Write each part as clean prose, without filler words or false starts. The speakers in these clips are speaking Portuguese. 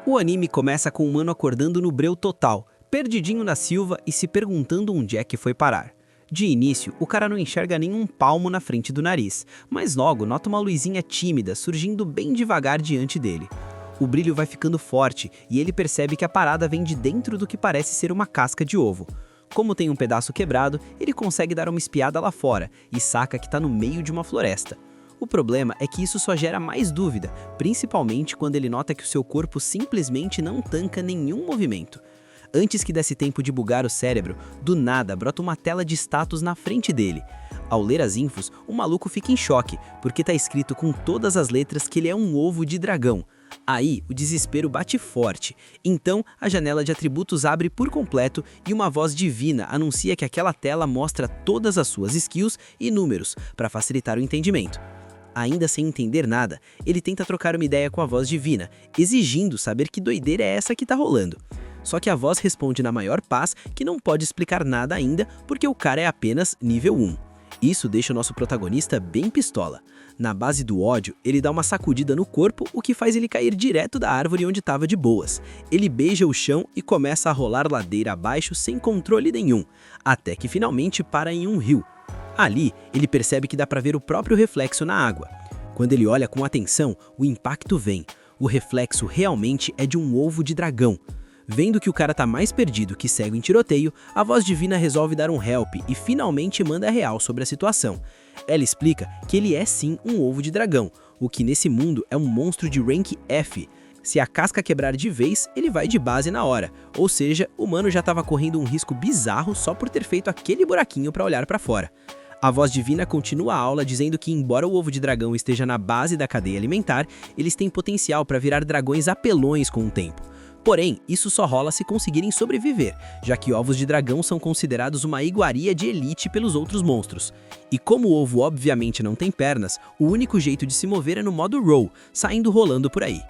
O anime começa com o humano acordando no breu total, perdidinho na selva e se perguntando onde é que foi parar. De início, o cara não enxerga nenhum palmo na frente do nariz, mas logo nota uma luzinha tímida surgindo bem devagar diante dele. O brilho vai ficando forte e ele percebe que a parada vem de dentro do que parece ser uma casca de ovo. Como tem um pedaço quebrado, ele consegue dar uma espiada lá fora e saca que está no meio de uma floresta. O problema é que isso só gera mais dúvida, principalmente quando ele nota que o seu corpo simplesmente não tanca nenhum movimento. Antes que desse tempo de bugar o cérebro, do nada brota uma tela de status na frente dele. Ao ler as infos, o maluco fica em choque, porque tá escrito com todas as letras que ele é um ovo de dragão. Aí, o desespero bate forte. Então, a janela de atributos abre por completo e uma voz divina anuncia que aquela tela mostra todas as suas skills e números, para facilitar o entendimento. Ainda sem entender nada, ele tenta trocar uma ideia com a voz divina, exigindo saber que doideira é essa que tá rolando. Só que a voz responde na maior paz que não pode explicar nada ainda porque o cara é apenas nível 1. Isso deixa o nosso protagonista bem pistola. Na base do ódio, ele dá uma sacudida no corpo, o que faz ele cair direto da árvore onde estava de boas. Ele beija o chão e começa a rolar ladeira abaixo sem controle nenhum, até que finalmente para em um rio. Ali, ele percebe que dá para ver o próprio reflexo na água. Quando ele olha com atenção, o impacto vem. O reflexo realmente é de um ovo de dragão. Vendo que o cara tá mais perdido que cego em tiroteio, a voz divina resolve dar um help e finalmente manda a real sobre a situação. Ela explica que ele é sim um ovo de dragão, o que nesse mundo é um monstro de rank F. Se a casca quebrar de vez, ele vai de base na hora, ou seja, o mano já estava correndo um risco bizarro só por ter feito aquele buraquinho para olhar para fora. A voz divina continua a aula dizendo que embora o ovo de dragão esteja na base da cadeia alimentar, eles têm potencial para virar dragões apelões com o tempo. Porém, isso só rola se conseguirem sobreviver, já que ovos de dragão são considerados uma iguaria de elite pelos outros monstros. E como o ovo obviamente não tem pernas, o único jeito de se mover é no modo roll, saindo rolando por aí.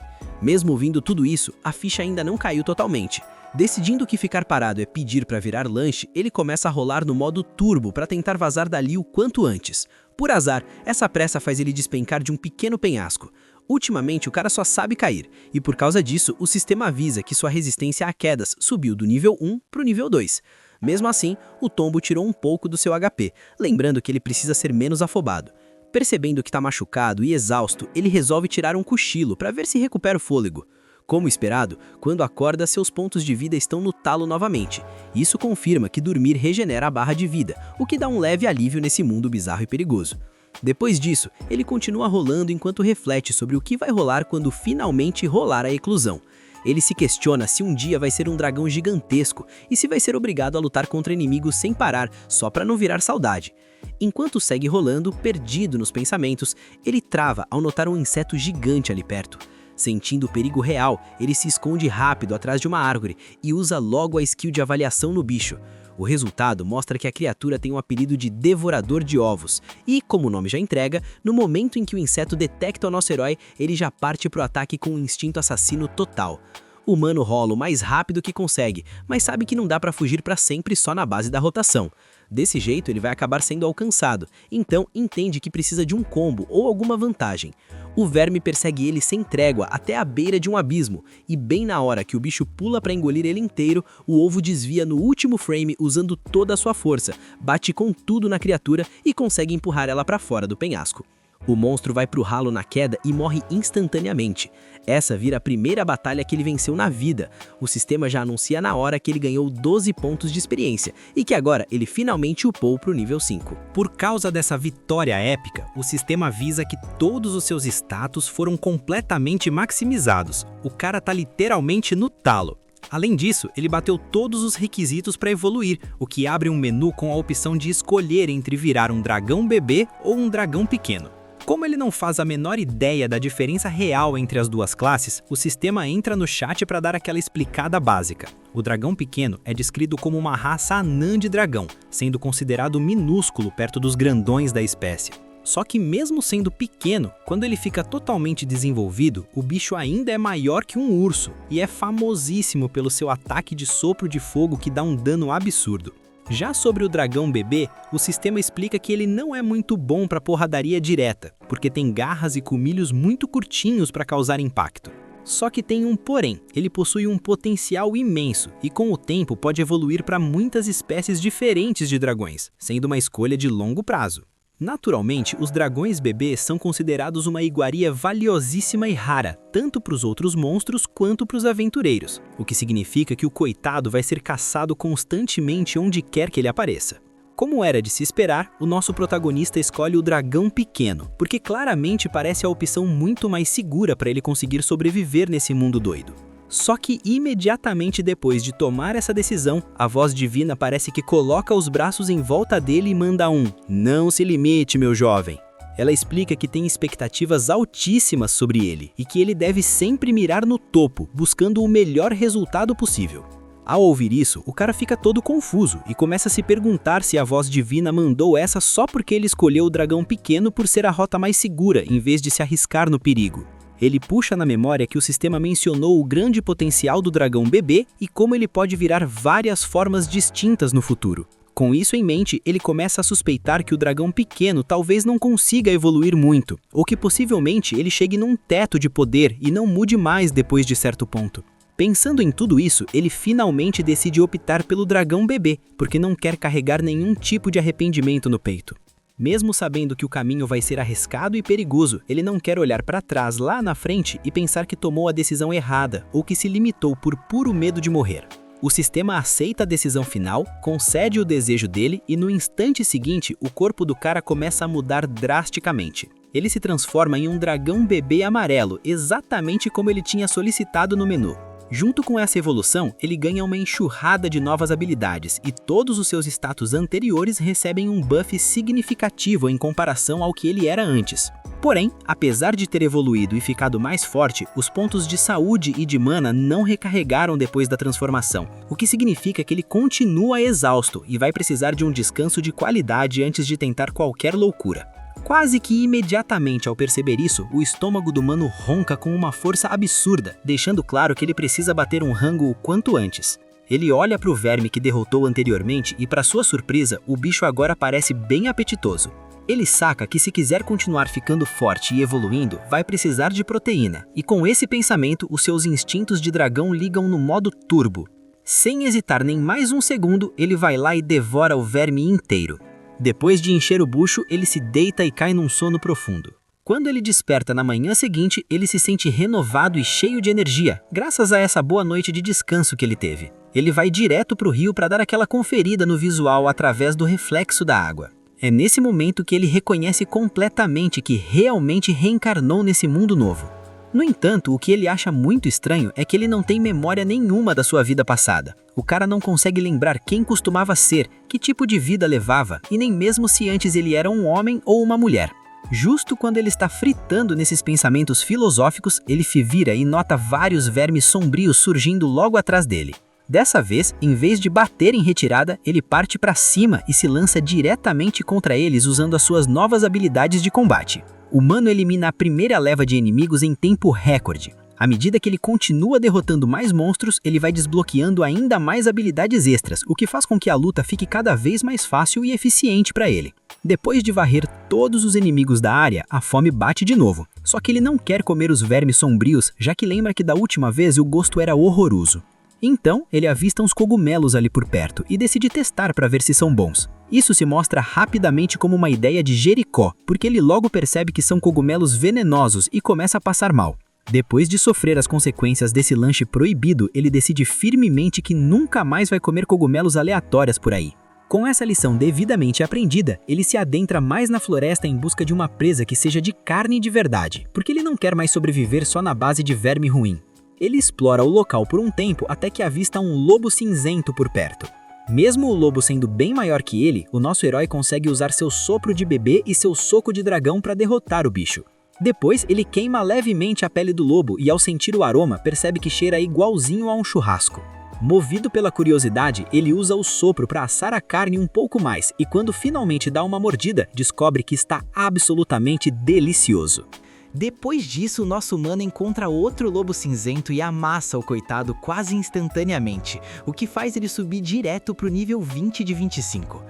Mesmo ouvindo tudo isso, a ficha ainda não caiu totalmente. Decidindo que ficar parado é pedir para virar lanche, ele começa a rolar no modo turbo para tentar vazar dali o quanto antes. Por azar, essa pressa faz ele despencar de um pequeno penhasco. Ultimamente, o cara só sabe cair, e por causa disso, o sistema avisa que sua resistência a quedas subiu do nível 1 para o nível 2. Mesmo assim, o tombo tirou um pouco do seu HP, lembrando que ele precisa ser menos afobado. Percebendo que está machucado e exausto, ele resolve tirar um cochilo para ver se recupera o fôlego. Como esperado, quando acorda, seus pontos de vida estão no talo novamente. Isso confirma que dormir regenera a barra de vida, o que dá um leve alívio nesse mundo bizarro e perigoso. Depois disso, ele continua rolando enquanto reflete sobre o que vai rolar quando finalmente rolar a eclosão. Ele se questiona se um dia vai ser um dragão gigantesco e se vai ser obrigado a lutar contra inimigos sem parar, só para não virar saudade. Enquanto segue rolando, perdido nos pensamentos, ele trava ao notar um inseto gigante ali perto. Sentindo o perigo real, ele se esconde rápido atrás de uma árvore e usa logo a skill de avaliação no bicho. O resultado mostra que a criatura tem o apelido de Devorador de Ovos, e, como o nome já entrega, no momento em que o inseto detecta o nosso herói, ele já parte para o ataque com um instinto assassino total. O humano rola o mais rápido que consegue, mas sabe que não dá para fugir para sempre só na base da rotação. Desse jeito, ele vai acabar sendo alcançado, então entende que precisa de um combo ou alguma vantagem. O verme persegue ele sem trégua até a beira de um abismo, e bem na hora que o bicho pula para engolir ele inteiro, o ovo desvia no último frame usando toda a sua força, bate com tudo na criatura e consegue empurrar ela para fora do penhasco. O monstro vai pro ralo na queda e morre instantaneamente. Essa vira a primeira batalha que ele venceu na vida. O sistema já anuncia na hora que ele ganhou 12 pontos de experiência e que agora ele finalmente upou pro nível 5. Por causa dessa vitória épica, o sistema avisa que todos os seus status foram completamente maximizados. O cara tá literalmente no talo. Além disso, ele bateu todos os requisitos para evoluir, o que abre um menu com a opção de escolher entre virar um dragão bebê ou um dragão pequeno. Como ele não faz a menor ideia da diferença real entre as duas classes, o sistema entra no chat para dar aquela explicada básica. O dragão pequeno é descrito como uma raça anã de dragão, sendo considerado minúsculo perto dos grandões da espécie. Só que mesmo sendo pequeno, quando ele fica totalmente desenvolvido, o bicho ainda é maior que um urso e é famosíssimo pelo seu ataque de sopro de fogo que dá um dano absurdo. Já sobre o dragão bebê, o sistema explica que ele não é muito bom para porradaria direta, porque tem garras e colmilhos muito curtinhos para causar impacto. Só que tem um porém, ele possui um potencial imenso e com o tempo pode evoluir para muitas espécies diferentes de dragões, sendo uma escolha de longo prazo. Naturalmente, os dragões bebês são considerados uma iguaria valiosíssima e rara, tanto para os outros monstros quanto para os aventureiros, o que significa que o coitado vai ser caçado constantemente onde quer que ele apareça. Como era de se esperar, o nosso protagonista escolhe o dragão pequeno, porque claramente parece a opção muito mais segura para ele conseguir sobreviver nesse mundo doido. Só que imediatamente depois de tomar essa decisão, a voz divina parece que coloca os braços em volta dele e manda um "Não se limite, meu jovem". Ela explica que tem expectativas altíssimas sobre ele e que ele deve sempre mirar no topo, buscando o melhor resultado possível. Ao ouvir isso, o cara fica todo confuso e começa a se perguntar se a voz divina mandou essa só porque ele escolheu o dragão pequeno por ser a rota mais segura em vez de se arriscar no perigo. Ele puxa na memória que o sistema mencionou o grande potencial do dragão bebê e como ele pode virar várias formas distintas no futuro. Com isso em mente, ele começa a suspeitar que o dragão pequeno talvez não consiga evoluir muito, ou que possivelmente ele chegue num teto de poder e não mude mais depois de certo ponto. Pensando em tudo isso, ele finalmente decide optar pelo dragão bebê, porque não quer carregar nenhum tipo de arrependimento no peito. Mesmo sabendo que o caminho vai ser arriscado e perigoso, ele não quer olhar para trás lá na frente e pensar que tomou a decisão errada ou que se limitou por puro medo de morrer. O sistema aceita a decisão final, concede o desejo dele e no instante seguinte o corpo do cara começa a mudar drasticamente. Ele se transforma em um dragão bebê amarelo, exatamente como ele tinha solicitado no menu. Junto com essa evolução, ele ganha uma enxurrada de novas habilidades e todos os seus status anteriores recebem um buff significativo em comparação ao que ele era antes. Porém, apesar de ter evoluído e ficado mais forte, os pontos de saúde e de mana não recarregaram depois da transformação, o que significa que ele continua exausto e vai precisar de um descanso de qualidade antes de tentar qualquer loucura. Quase que imediatamente ao perceber isso, o estômago do mano ronca com uma força absurda, deixando claro que ele precisa bater um rango o quanto antes. Ele olha para o verme que derrotou anteriormente e, para sua surpresa, o bicho agora parece bem apetitoso. Ele saca que se quiser continuar ficando forte e evoluindo, vai precisar de proteína, e com esse pensamento, os seus instintos de dragão ligam no modo turbo. Sem hesitar nem mais um segundo, ele vai lá e devora o verme inteiro. Depois de encher o bucho, ele se deita e cai num sono profundo. Quando ele desperta na manhã seguinte, ele se sente renovado e cheio de energia, graças a essa boa noite de descanso que ele teve. Ele vai direto para o rio para dar aquela conferida no visual através do reflexo da água. É nesse momento que ele reconhece completamente que realmente reencarnou nesse mundo novo. No entanto, o que ele acha muito estranho é que ele não tem memória nenhuma da sua vida passada. O cara não consegue lembrar quem costumava ser, que tipo de vida levava, e nem mesmo se antes ele era um homem ou uma mulher. Justo quando ele está fritando nesses pensamentos filosóficos, ele se vira e nota vários vermes sombrios surgindo logo atrás dele. Dessa vez, em vez de bater em retirada, ele parte para cima e se lança diretamente contra eles usando as suas novas habilidades de combate. O mano elimina a primeira leva de inimigos em tempo recorde. À medida que ele continua derrotando mais monstros, ele vai desbloqueando ainda mais habilidades extras, o que faz com que a luta fique cada vez mais fácil e eficiente para ele. Depois de varrer todos os inimigos da área, a fome bate de novo. Só que ele não quer comer os vermes sombrios, já que lembra que da última vez o gosto era horroroso. Então, ele avista uns cogumelos ali por perto e decide testar para ver se são bons. Isso se mostra rapidamente como uma ideia de Jericó, porque ele logo percebe que são cogumelos venenosos e começa a passar mal. Depois de sofrer as consequências desse lanche proibido, ele decide firmemente que nunca mais vai comer cogumelos aleatórios por aí. Com essa lição devidamente aprendida, ele se adentra mais na floresta em busca de uma presa que seja de carne de verdade, porque ele não quer mais sobreviver só na base de verme ruim. Ele explora o local por um tempo até que avista um lobo cinzento por perto. Mesmo o lobo sendo bem maior que ele, o nosso herói consegue usar seu sopro de bebê e seu soco de dragão para derrotar o bicho. Depois, ele queima levemente a pele do lobo e ao sentir o aroma, percebe que cheira igualzinho a um churrasco. Movido pela curiosidade, ele usa o sopro para assar a carne um pouco mais e quando finalmente dá uma mordida, descobre que está absolutamente delicioso. Depois disso, o nosso humano encontra outro lobo cinzento e amassa o coitado quase instantaneamente, o que faz ele subir direto para o nível 20 de 25.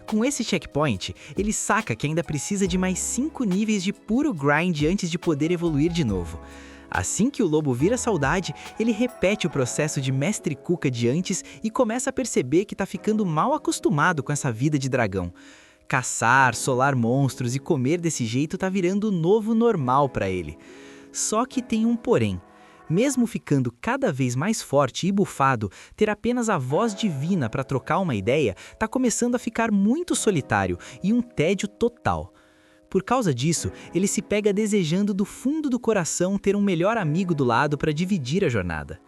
Com esse checkpoint, ele saca que ainda precisa de mais 5 níveis de puro grind antes de poder evoluir de novo. Assim que o lobo vira saudade, ele repete o processo de mestre Cuca de antes e começa a perceber que tá ficando mal acostumado com essa vida de dragão. Caçar, solar monstros e comer desse jeito tá virando o novo normal para ele. Só que tem um porém. Mesmo ficando cada vez mais forte e bufado, ter apenas a voz divina para trocar uma ideia tá começando a ficar muito solitário e um tédio total. Por causa disso, ele se pega desejando do fundo do coração ter um melhor amigo do lado para dividir a jornada.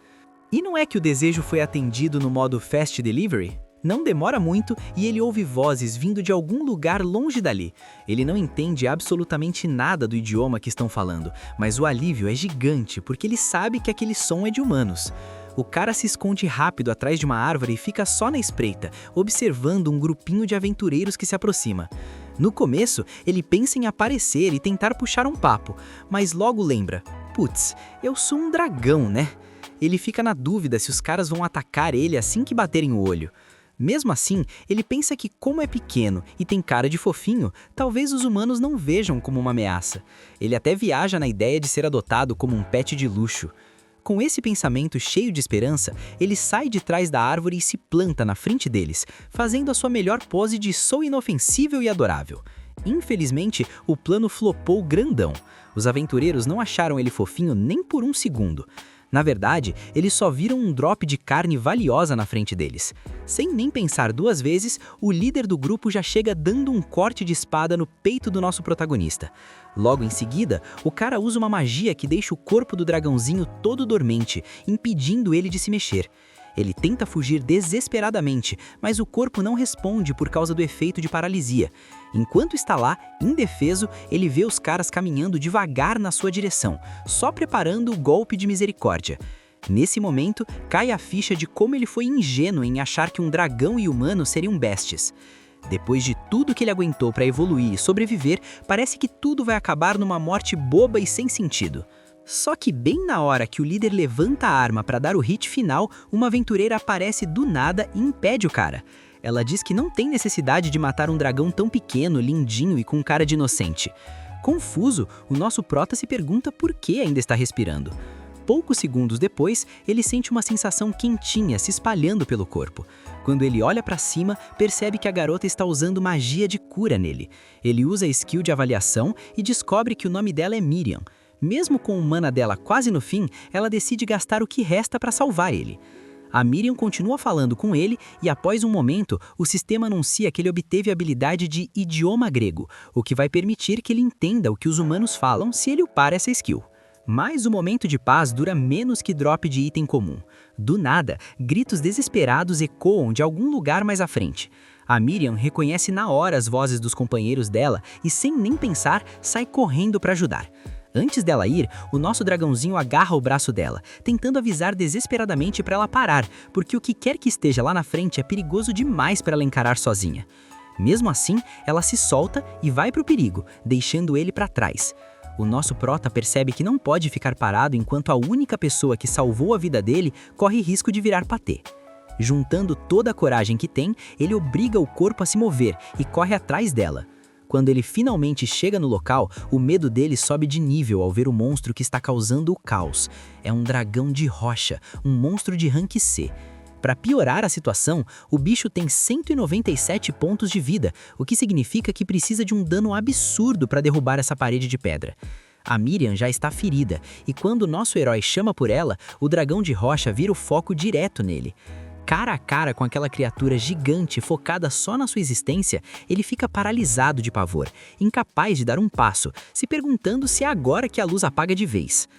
E não é que o desejo foi atendido no modo Fast Delivery? Não demora muito e ele ouve vozes vindo de algum lugar longe dali. Ele não entende absolutamente nada do idioma que estão falando, mas o alívio é gigante porque ele sabe que aquele som é de humanos. O cara se esconde rápido atrás de uma árvore e fica só na espreita, observando um grupinho de aventureiros que se aproxima. No começo, ele pensa em aparecer e tentar puxar um papo, mas logo lembra: putz, eu sou um dragão, né? Ele fica na dúvida se os caras vão atacar ele assim que baterem o olho. Mesmo assim, ele pensa que como é pequeno e tem cara de fofinho, talvez os humanos não vejam como uma ameaça. Ele até viaja na ideia de ser adotado como um pet de luxo. Com esse pensamento cheio de esperança, ele sai de trás da árvore e se planta na frente deles, fazendo a sua melhor pose de sou inofensível e adorável. Infelizmente, o plano flopou grandão. Os aventureiros não acharam ele fofinho nem por um segundo. Na verdade, eles só viram um drop de carne valiosa na frente deles. Sem nem pensar duas vezes, o líder do grupo já chega dando um corte de espada no peito do nosso protagonista. Logo em seguida, o cara usa uma magia que deixa o corpo do dragãozinho todo dormente, impedindo ele de se mexer. Ele tenta fugir desesperadamente, mas o corpo não responde por causa do efeito de paralisia. Enquanto está lá, indefeso, ele vê os caras caminhando devagar na sua direção, só preparando o golpe de misericórdia. Nesse momento, cai a ficha de como ele foi ingênuo em achar que um dragão e humano seriam bestes. Depois de tudo que ele aguentou para evoluir e sobreviver, parece que tudo vai acabar numa morte boba e sem sentido. Só que bem na hora que o líder levanta a arma para dar o hit final, uma aventureira aparece do nada e impede o cara. Ela diz que não tem necessidade de matar um dragão tão pequeno, lindinho e com cara de inocente. Confuso, o nosso prota se pergunta por que ainda está respirando. Poucos segundos depois, ele sente uma sensação quentinha se espalhando pelo corpo. Quando ele olha para cima, percebe que a garota está usando magia de cura nele. Ele usa a skill de avaliação e descobre que o nome dela é Miriam. Mesmo com o mana dela quase no fim, ela decide gastar o que resta para salvar ele. A Miriam continua falando com ele e após um momento, o sistema anuncia que ele obteve a habilidade de idioma grego, o que vai permitir que ele entenda o que os humanos falam se ele upar essa skill. Mas o momento de paz dura menos que drop de item comum. Do nada, gritos desesperados ecoam de algum lugar mais à frente. A Miriam reconhece na hora as vozes dos companheiros dela e sem nem pensar, sai correndo para ajudar. Antes dela ir, o nosso dragãozinho agarra o braço dela, tentando avisar desesperadamente para ela parar, porque o que quer que esteja lá na frente é perigoso demais para ela encarar sozinha. Mesmo assim, ela se solta e vai para o perigo, deixando ele para trás. O nosso prota percebe que não pode ficar parado enquanto a única pessoa que salvou a vida dele corre risco de virar patê. Juntando toda a coragem que tem, ele obriga o corpo a se mover e corre atrás dela. Quando ele finalmente chega no local, o medo dele sobe de nível ao ver o monstro que está causando o caos. É um dragão de rocha, um monstro de rank C. Para piorar a situação, o bicho tem 197 pontos de vida, o que significa que precisa de um dano absurdo para derrubar essa parede de pedra. A Miriam já está ferida, e quando nosso herói chama por ela, o dragão de rocha vira o foco direto nele. Cara a cara com aquela criatura gigante focada só na sua existência, ele fica paralisado de pavor, incapaz de dar um passo, se perguntando se é agora que a luz apaga de vez.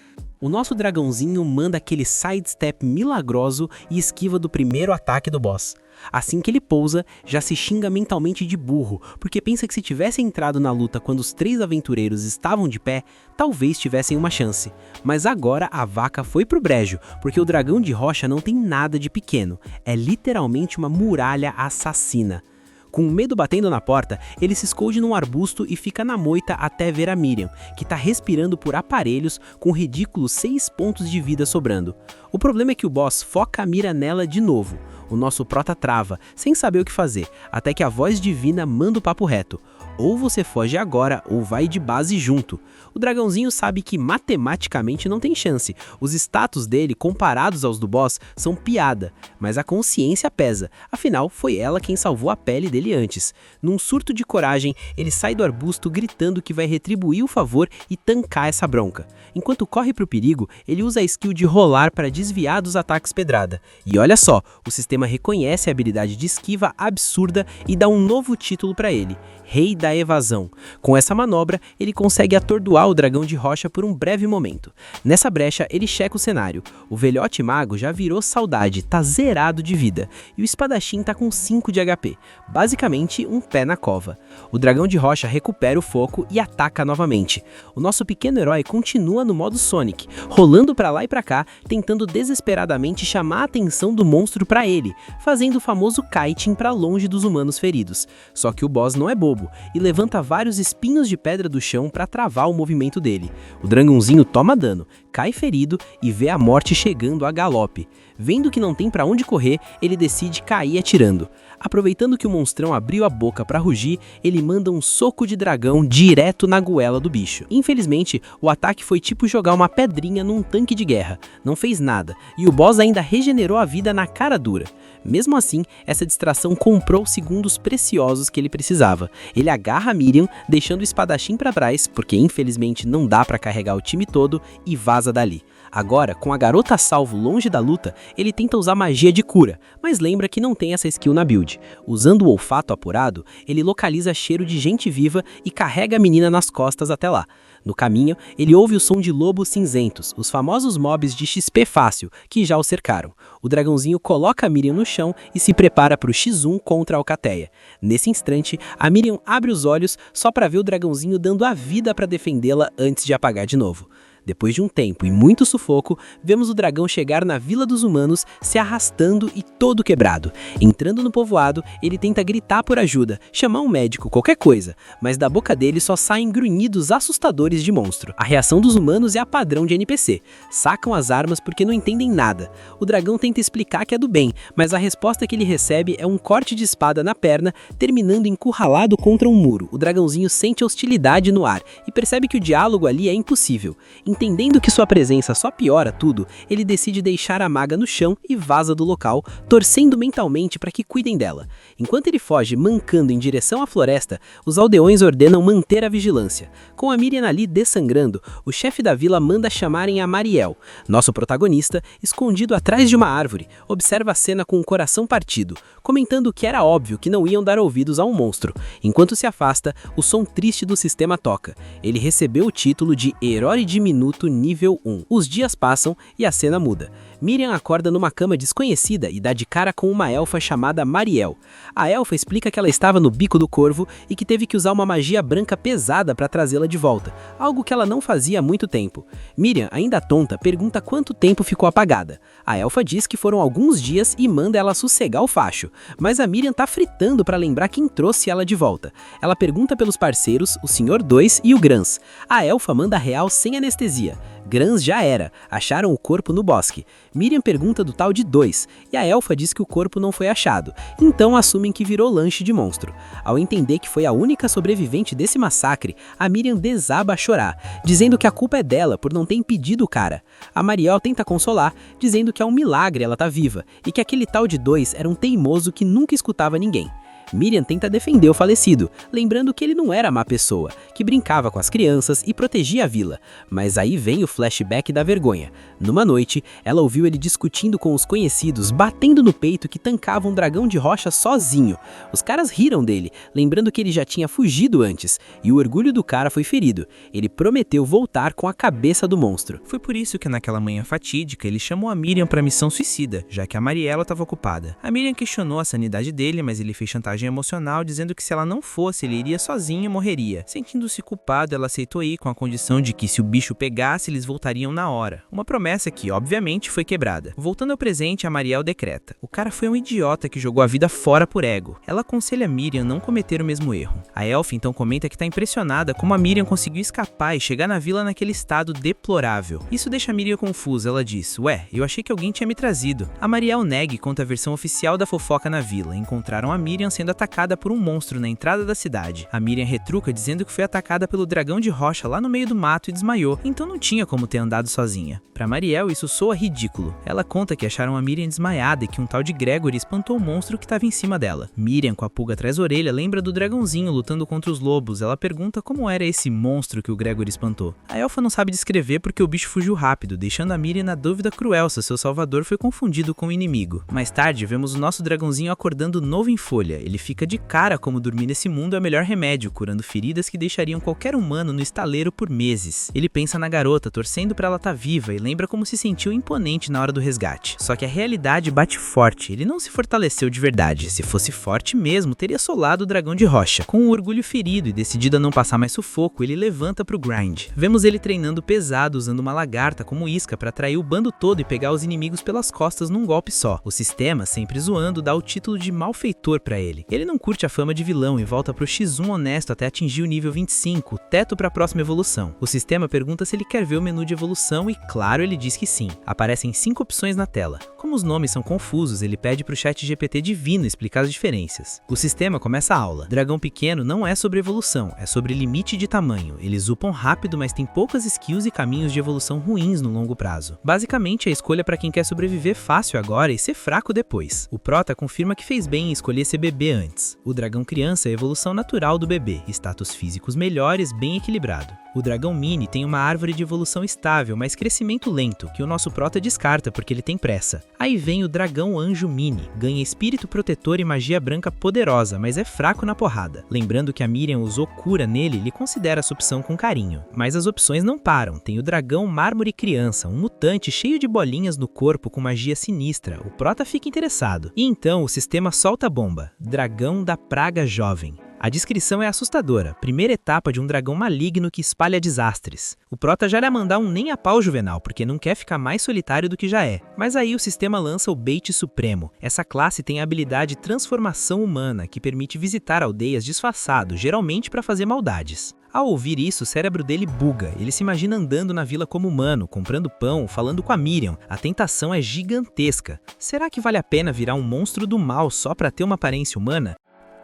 O nosso dragãozinho manda aquele sidestep milagroso e esquiva do primeiro ataque do boss. Assim que ele pousa, já se xinga mentalmente de burro, porque pensa que se tivesse entrado na luta quando os 3 aventureiros estavam de pé, talvez tivessem uma chance. Mas agora a vaca foi pro brejo, porque o dragão de rocha não tem nada de pequeno, é literalmente uma muralha assassina. Com medo batendo na porta, ele se esconde num arbusto e fica na moita até ver a Miriam, que tá respirando por aparelhos com ridículos 6 pontos de vida sobrando. O problema é que o boss foca a mira nela de novo. O nosso prota trava, sem saber o que fazer, até que a voz divina manda o papo reto. Ou você foge agora, ou vai de base junto. O dragãozinho sabe que matematicamente não tem chance. Os status dele, comparados aos do boss, são piada. Mas a consciência pesa. Afinal, foi ela quem salvou a pele dele antes. Num surto de coragem, ele sai do arbusto gritando que vai retribuir o favor e tancar essa bronca. Enquanto corre pro perigo, ele usa a skill de rolar para desviar dos ataques pedrada. E olha só, o sistema reconhece a habilidade de esquiva absurda e dá um novo título para ele. Rei da Evasão. Com essa manobra, ele consegue atordoar o dragão de rocha por um breve momento. Nessa brecha, ele checa o cenário. O velhote mago já virou saudade, tá zerado de vida. E o espadachim tá com 5 de HP. Basicamente, um pé na cova. O dragão de rocha recupera o foco e ataca novamente. O nosso pequeno herói continua no modo Sonic, rolando pra lá e pra cá, tentando desesperadamente chamar a atenção do monstro pra ele, fazendo o famoso kiting pra longe dos humanos feridos. Só que o boss não é bobo e levanta vários espinhos de pedra do chão para travar o movimento dele. O dragãozinho toma dano, cai ferido e vê a morte chegando a galope. Vendo que não tem para onde correr, ele decide cair atirando. Aproveitando que o monstrão abriu a boca para rugir, ele manda um soco de dragão direto na goela do bicho. Infelizmente, o ataque foi tipo jogar uma pedrinha num tanque de guerra. Não fez nada, e o boss ainda regenerou a vida na cara dura. Mesmo assim, essa distração comprou os segundos preciosos que ele precisava. Ele agarra Miriam, deixando o espadachim para trás, porque infelizmente não dá para carregar o time todo, e vaza dali. Agora, com a garota a salvo longe da luta, ele tenta usar magia de cura, mas lembra que não tem essa skill na build. Usando o olfato apurado, ele localiza cheiro de gente viva e carrega a menina nas costas até lá. No caminho, ele ouve o som de lobos cinzentos, os famosos mobs de XP fácil, que já o cercaram. O dragãozinho coloca a Miriam no chão e se prepara para o X1 contra a Alcateia. Nesse instante, a Miriam abre os olhos só para ver o dragãozinho dando a vida para defendê-la antes de apagar de novo. Depois de um tempo e muito sufoco, vemos o dragão chegar na Vila dos Humanos, se arrastando e todo quebrado. Entrando no povoado, ele tenta gritar por ajuda, chamar um médico, qualquer coisa, mas da boca dele só saem grunhidos assustadores de monstro. A reação dos humanos é a padrão de NPC. Sacam as armas porque não entendem nada. O dragão tenta explicar que é do bem, mas a resposta que ele recebe é um corte de espada na perna, terminando encurralado contra um muro. O dragãozinho sente hostilidade no ar e percebe que o diálogo ali é impossível. Entendendo que sua presença só piora tudo, ele decide deixar a maga no chão e vaza do local, torcendo mentalmente para que cuidem dela. Enquanto ele foge mancando em direção à floresta, os aldeões ordenam manter a vigilância. Com a Miriam ali dessangrando, o chefe da vila manda chamarem a Mariel. Nosso protagonista, escondido atrás de uma árvore, observa a cena com o coração partido, comentando que era óbvio que não iam dar ouvidos a um monstro. Enquanto se afasta, o som triste do sistema toca. Ele recebeu o título de Herói Diminuto nível 1. Os dias passam e a cena muda. Miriam acorda numa cama desconhecida e dá de cara com uma elfa chamada Mariel. A elfa explica que ela estava no bico do corvo e que teve que usar uma magia branca pesada para trazê-la de volta, algo que ela não fazia há muito tempo. Miriam, ainda tonta, pergunta quanto tempo ficou apagada. A elfa diz que foram alguns dias e manda ela sossegar o facho, mas a Miriam tá fritando para lembrar quem trouxe ela de volta. Ela pergunta pelos parceiros, o Sr. 2 e o Grans. A elfa manda real sem anestesia. Grans já era, acharam o corpo no bosque. Miriam pergunta do tal de 2, e a elfa diz que o corpo não foi achado, então assumem que virou lanche de monstro. Ao entender que foi a única sobrevivente desse massacre, a Miriam desaba a chorar, dizendo que a culpa é dela por não ter impedido o cara. A Mariel tenta consolar, dizendo que é um milagre ela tá viva, e que aquele tal de 2 era um teimoso que nunca escutava ninguém. Miriam tenta defender o falecido, lembrando que ele não era má pessoa, que brincava com as crianças e protegia a vila. Mas aí vem o flashback da vergonha. Numa noite, ela ouviu ele discutindo com os conhecidos, batendo no peito que tancava um dragão de rocha sozinho. Os caras riram dele, lembrando que ele já tinha fugido antes, e o orgulho do cara foi ferido. Ele prometeu voltar com a cabeça do monstro. Foi por isso que naquela manhã fatídica ele chamou a Miriam para a missão suicida, já que a Mariela estava ocupada. A Miriam questionou a sanidade dele, mas ele fez chantagem chantagem emocional, dizendo que se ela não fosse, ele iria sozinho e morreria. Sentindo-se culpado, ela aceitou ir com a condição de que se o bicho pegasse, eles voltariam na hora. Uma promessa que, obviamente, foi quebrada. Voltando ao presente, a Mariel decreta: o cara foi um idiota que jogou a vida fora por ego. Ela aconselha Miriam não cometer o mesmo erro. A elfa então comenta que está impressionada como a Miriam conseguiu escapar e chegar na vila naquele estado deplorável. Isso deixa a Miriam confusa. Ela diz: ué, eu achei que alguém tinha me trazido. A Mariel nega e conta a versão oficial da fofoca na vila. Encontraram a Miriam sendo atacada por um monstro na entrada da cidade. A Miriam retruca dizendo que foi atacada pelo dragão de rocha lá no meio do mato e desmaiou, então não tinha como ter andado sozinha. Pra Mariel, isso soa ridículo. Ela conta que acharam a Miriam desmaiada e que um tal de Gregory espantou o monstro que estava em cima dela. Miriam, com a pulga atrás da orelha, lembra do dragãozinho lutando contra os lobos. Ela pergunta como era esse monstro que o Gregory espantou. A elfa não sabe descrever porque o bicho fugiu rápido, deixando a Miriam na dúvida cruel se seu salvador foi confundido com o inimigo. Mais tarde, vemos o nosso dragãozinho acordando novo em folha. Ele fica de cara como dormir nesse mundo é o melhor remédio, curando feridas que deixariam qualquer humano no estaleiro por meses. Ele pensa na garota, torcendo pra ela estar viva, e lembra como se sentiu imponente na hora do resgate. Só que a realidade bate forte, ele não se fortaleceu de verdade. Se fosse forte mesmo, teria solado o dragão de rocha. Com o orgulho ferido e decidido a não passar mais sufoco, ele levanta pro grind. Vemos ele treinando pesado, usando uma lagarta como isca pra atrair o bando todo e pegar os inimigos pelas costas num golpe só. O sistema, sempre zoando, dá o título de malfeitor pra ele. Ele não curte a fama de vilão e volta pro X1 honesto até atingir o nível 25, o teto pra próxima evolução. O sistema pergunta se ele quer ver o menu de evolução e, claro, ele diz que sim. Aparecem 5 opções na tela. Como os nomes são confusos, ele pede pro chat GPT divino explicar as diferenças. O sistema começa a aula. Dragão pequeno não é sobre evolução, é sobre limite de tamanho. Eles upam rápido, mas tem poucas skills e caminhos de evolução ruins no longo prazo. Basicamente, a escolha para quem quer sobreviver fácil agora e ser fraco depois. O prota confirma que fez bem em escolher ser bebê antes. O dragão criança é a evolução natural do bebê, status físicos melhores, bem equilibrado. O dragão mini tem uma árvore de evolução estável, mas crescimento lento, que o nosso prota descarta porque ele tem pressa. Aí vem o dragão anjo mini, ganha espírito protetor e magia branca poderosa, mas é fraco na porrada. Lembrando que a Miriam usou cura nele, ele considera essa opção com carinho. Mas as opções não param, tem o dragão mármore criança, um mutante cheio de bolinhas no corpo com magia sinistra. O prota fica interessado. E então o sistema solta a bomba, dragão da praga jovem. A descrição é assustadora, primeira etapa de um dragão maligno que espalha desastres. O prota já ia mandar um nem a pau juvenal, porque não quer ficar mais solitário do que já é. Mas aí o sistema lança o bait supremo. Essa classe tem a habilidade transformação humana, que permite visitar aldeias disfarçado, geralmente para fazer maldades. Ao ouvir isso, o cérebro dele buga, ele se imagina andando na vila como humano, comprando pão, falando com a Miriam. A tentação é gigantesca. Será que vale a pena virar um monstro do mal só para ter uma aparência humana?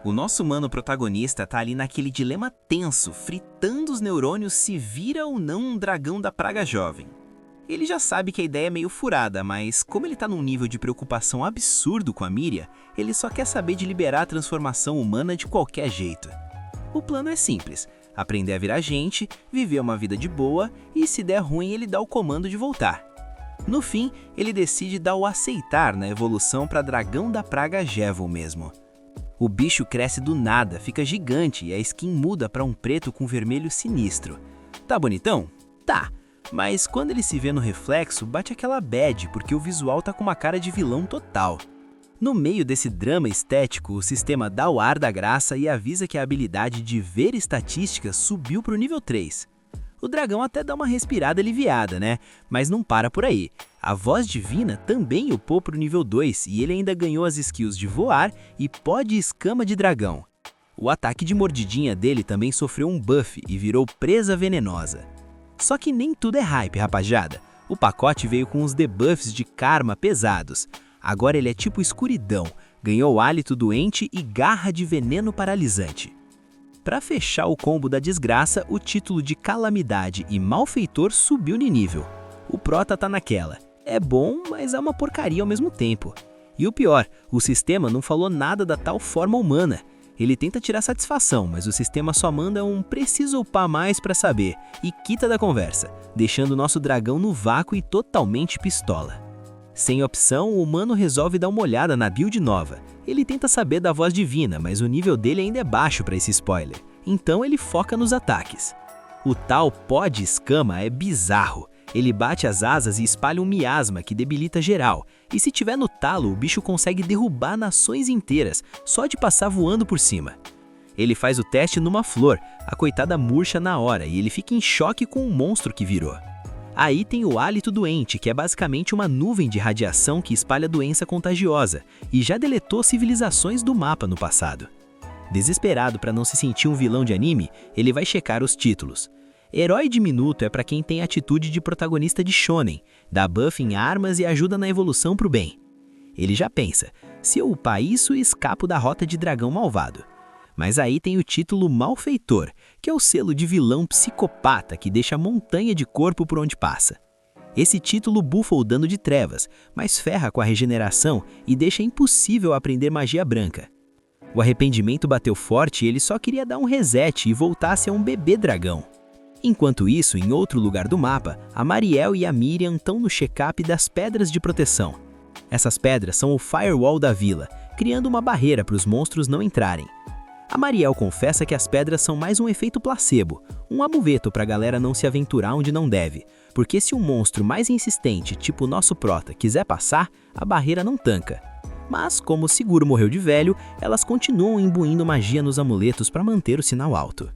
O nosso humano protagonista tá ali naquele dilema tenso, fritando os neurônios se vira ou não um dragão da praga jovem. Ele já sabe que a ideia é meio furada, mas como ele tá num nível de preocupação absurdo com a Miriam, ele só quer saber de liberar a transformação humana de qualquer jeito. O plano é simples, aprender a virar gente, viver uma vida de boa e se der ruim ele dá o comando de voltar. No fim, ele decide dar o aceitar na evolução para dragão da praga Jevil mesmo. O bicho cresce do nada, fica gigante e a skin muda para um preto com vermelho sinistro. Tá bonitão? Tá, mas quando ele se vê no reflexo, bate aquela bad porque o visual tá com uma cara de vilão total. No meio desse drama estético, o sistema dá o ar da graça e avisa que a habilidade de ver estatísticas subiu pro nível 3. O dragão até dá uma respirada aliviada, né? Mas não para por aí. A voz divina também upou pro nível 2 e ele ainda ganhou as skills de voar e pó de escama de dragão. O ataque de mordidinha dele também sofreu um buff e virou presa venenosa. Só que nem tudo é hype, rapaziada. O pacote veio com uns debuffs de karma pesados. Agora ele é tipo escuridão, ganhou hálito doente e garra de veneno paralisante. Para fechar o combo da desgraça, o título de calamidade e malfeitor subiu de nível. O prota tá naquela. É bom, mas é uma porcaria ao mesmo tempo. E o pior, o sistema não falou nada da tal forma humana. Ele tenta tirar satisfação, mas o sistema só manda um preciso upar mais para saber e quita da conversa, deixando o nosso dragão no vácuo e totalmente pistola. Sem opção, o humano resolve dar uma olhada na build nova. Ele tenta saber da voz divina, mas o nível dele ainda é baixo para esse spoiler. Então ele foca nos ataques. O tal pó de escama é bizarro. Ele bate as asas e espalha um miasma que debilita geral, e se tiver no talo, o bicho consegue derrubar nações inteiras só de passar voando por cima. Ele faz o teste numa flor, a coitada murcha na hora e ele fica em choque com o monstro que virou. Aí tem o hálito doente, que é basicamente uma nuvem de radiação que espalha doença contagiosa e já deletou civilizações do mapa no passado. Desesperado para não se sentir um vilão de anime, ele vai checar os títulos. Herói diminuto é para quem tem atitude de protagonista de shonen, dá buff em armas e ajuda na evolução pro bem. Ele já pensa, se eu upar isso, escapo da rota de dragão malvado. Mas aí tem o título Malfeitor, que é o selo de vilão psicopata que deixa montanha de corpo por onde passa. Esse título bufa o dano de trevas, mas ferra com a regeneração e deixa impossível aprender magia branca. O arrependimento bateu forte e ele só queria dar um reset e voltar a ser um bebê dragão. Enquanto isso, em outro lugar do mapa, a Mariel e a Miriam estão no check-up das pedras de proteção. Essas pedras são o firewall da vila, criando uma barreira para os monstros não entrarem. A Mariel confessa que as pedras são mais um efeito placebo, um amuleto para a galera não se aventurar onde não deve, porque se um monstro mais insistente, tipo o nosso prota, quiser passar, a barreira não tanca. Mas, como o seguro morreu de velho, elas continuam imbuindo magia nos amuletos para manter o sinal alto.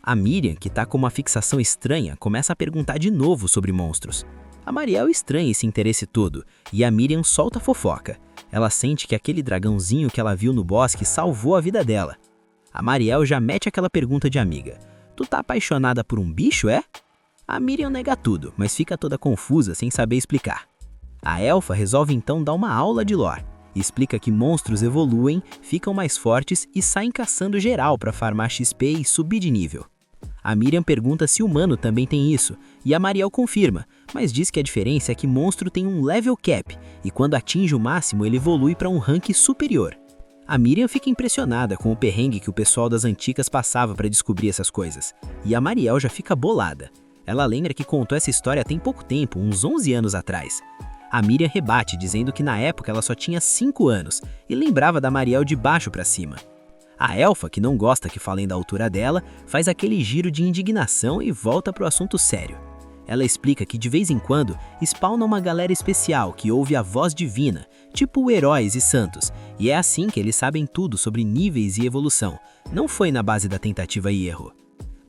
A Miriam, que tá com uma fixação estranha, começa a perguntar de novo sobre monstros. A Mariel estranha esse interesse todo, e a Miriam solta a fofoca. Ela sente que aquele dragãozinho que ela viu no bosque salvou a vida dela. A Mariel já mete aquela pergunta de amiga. Tu tá apaixonada por um bicho, é? A Miriam nega tudo, mas fica toda confusa sem saber explicar. A elfa resolve então dar uma aula de lore. Explica que monstros evoluem, ficam mais fortes e saem caçando geral para farmar XP e subir de nível. A Miriam pergunta se humano também tem isso, e a Mariel confirma, mas diz que a diferença é que monstro tem um level cap, e quando atinge o máximo ele evolui para um rank superior. A Miriam fica impressionada com o perrengue que o pessoal das antigas passava para descobrir essas coisas, e a Mariel já fica bolada. Ela lembra que contou essa história tem pouco tempo, uns 11 anos atrás. A Miriam rebate, dizendo que na época ela só tinha 5 anos, e lembrava da Mariel de baixo para cima. A elfa, que não gosta que falem da altura dela, faz aquele giro de indignação e volta pro assunto sério. Ela explica que de vez em quando spawna uma galera especial que ouve a voz divina, tipo heróis e santos, e é assim que eles sabem tudo sobre níveis e evolução, não foi na base da tentativa e erro.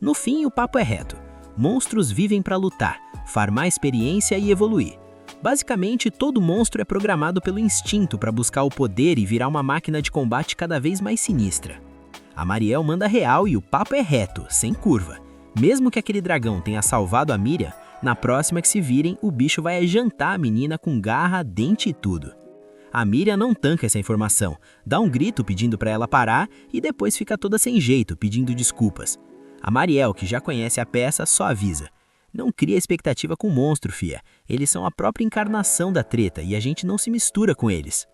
No fim, o papo é reto. Monstros vivem para lutar, farmar experiência e evoluir. Basicamente, todo monstro é programado pelo instinto para buscar o poder e virar uma máquina de combate cada vez mais sinistra. A Mariel manda real e o papo é reto, sem curva. Mesmo que aquele dragão tenha salvado a Miriam, na próxima que se virem, o bicho vai jantar a menina com garra, dente e tudo. A Miriam não tanca essa informação, dá um grito pedindo para ela parar e depois fica toda sem jeito, pedindo desculpas. A Mariel, que já conhece a peça, só avisa. Não cria expectativa com o monstro, fia. Eles são a própria encarnação da treta e a gente não se mistura com eles.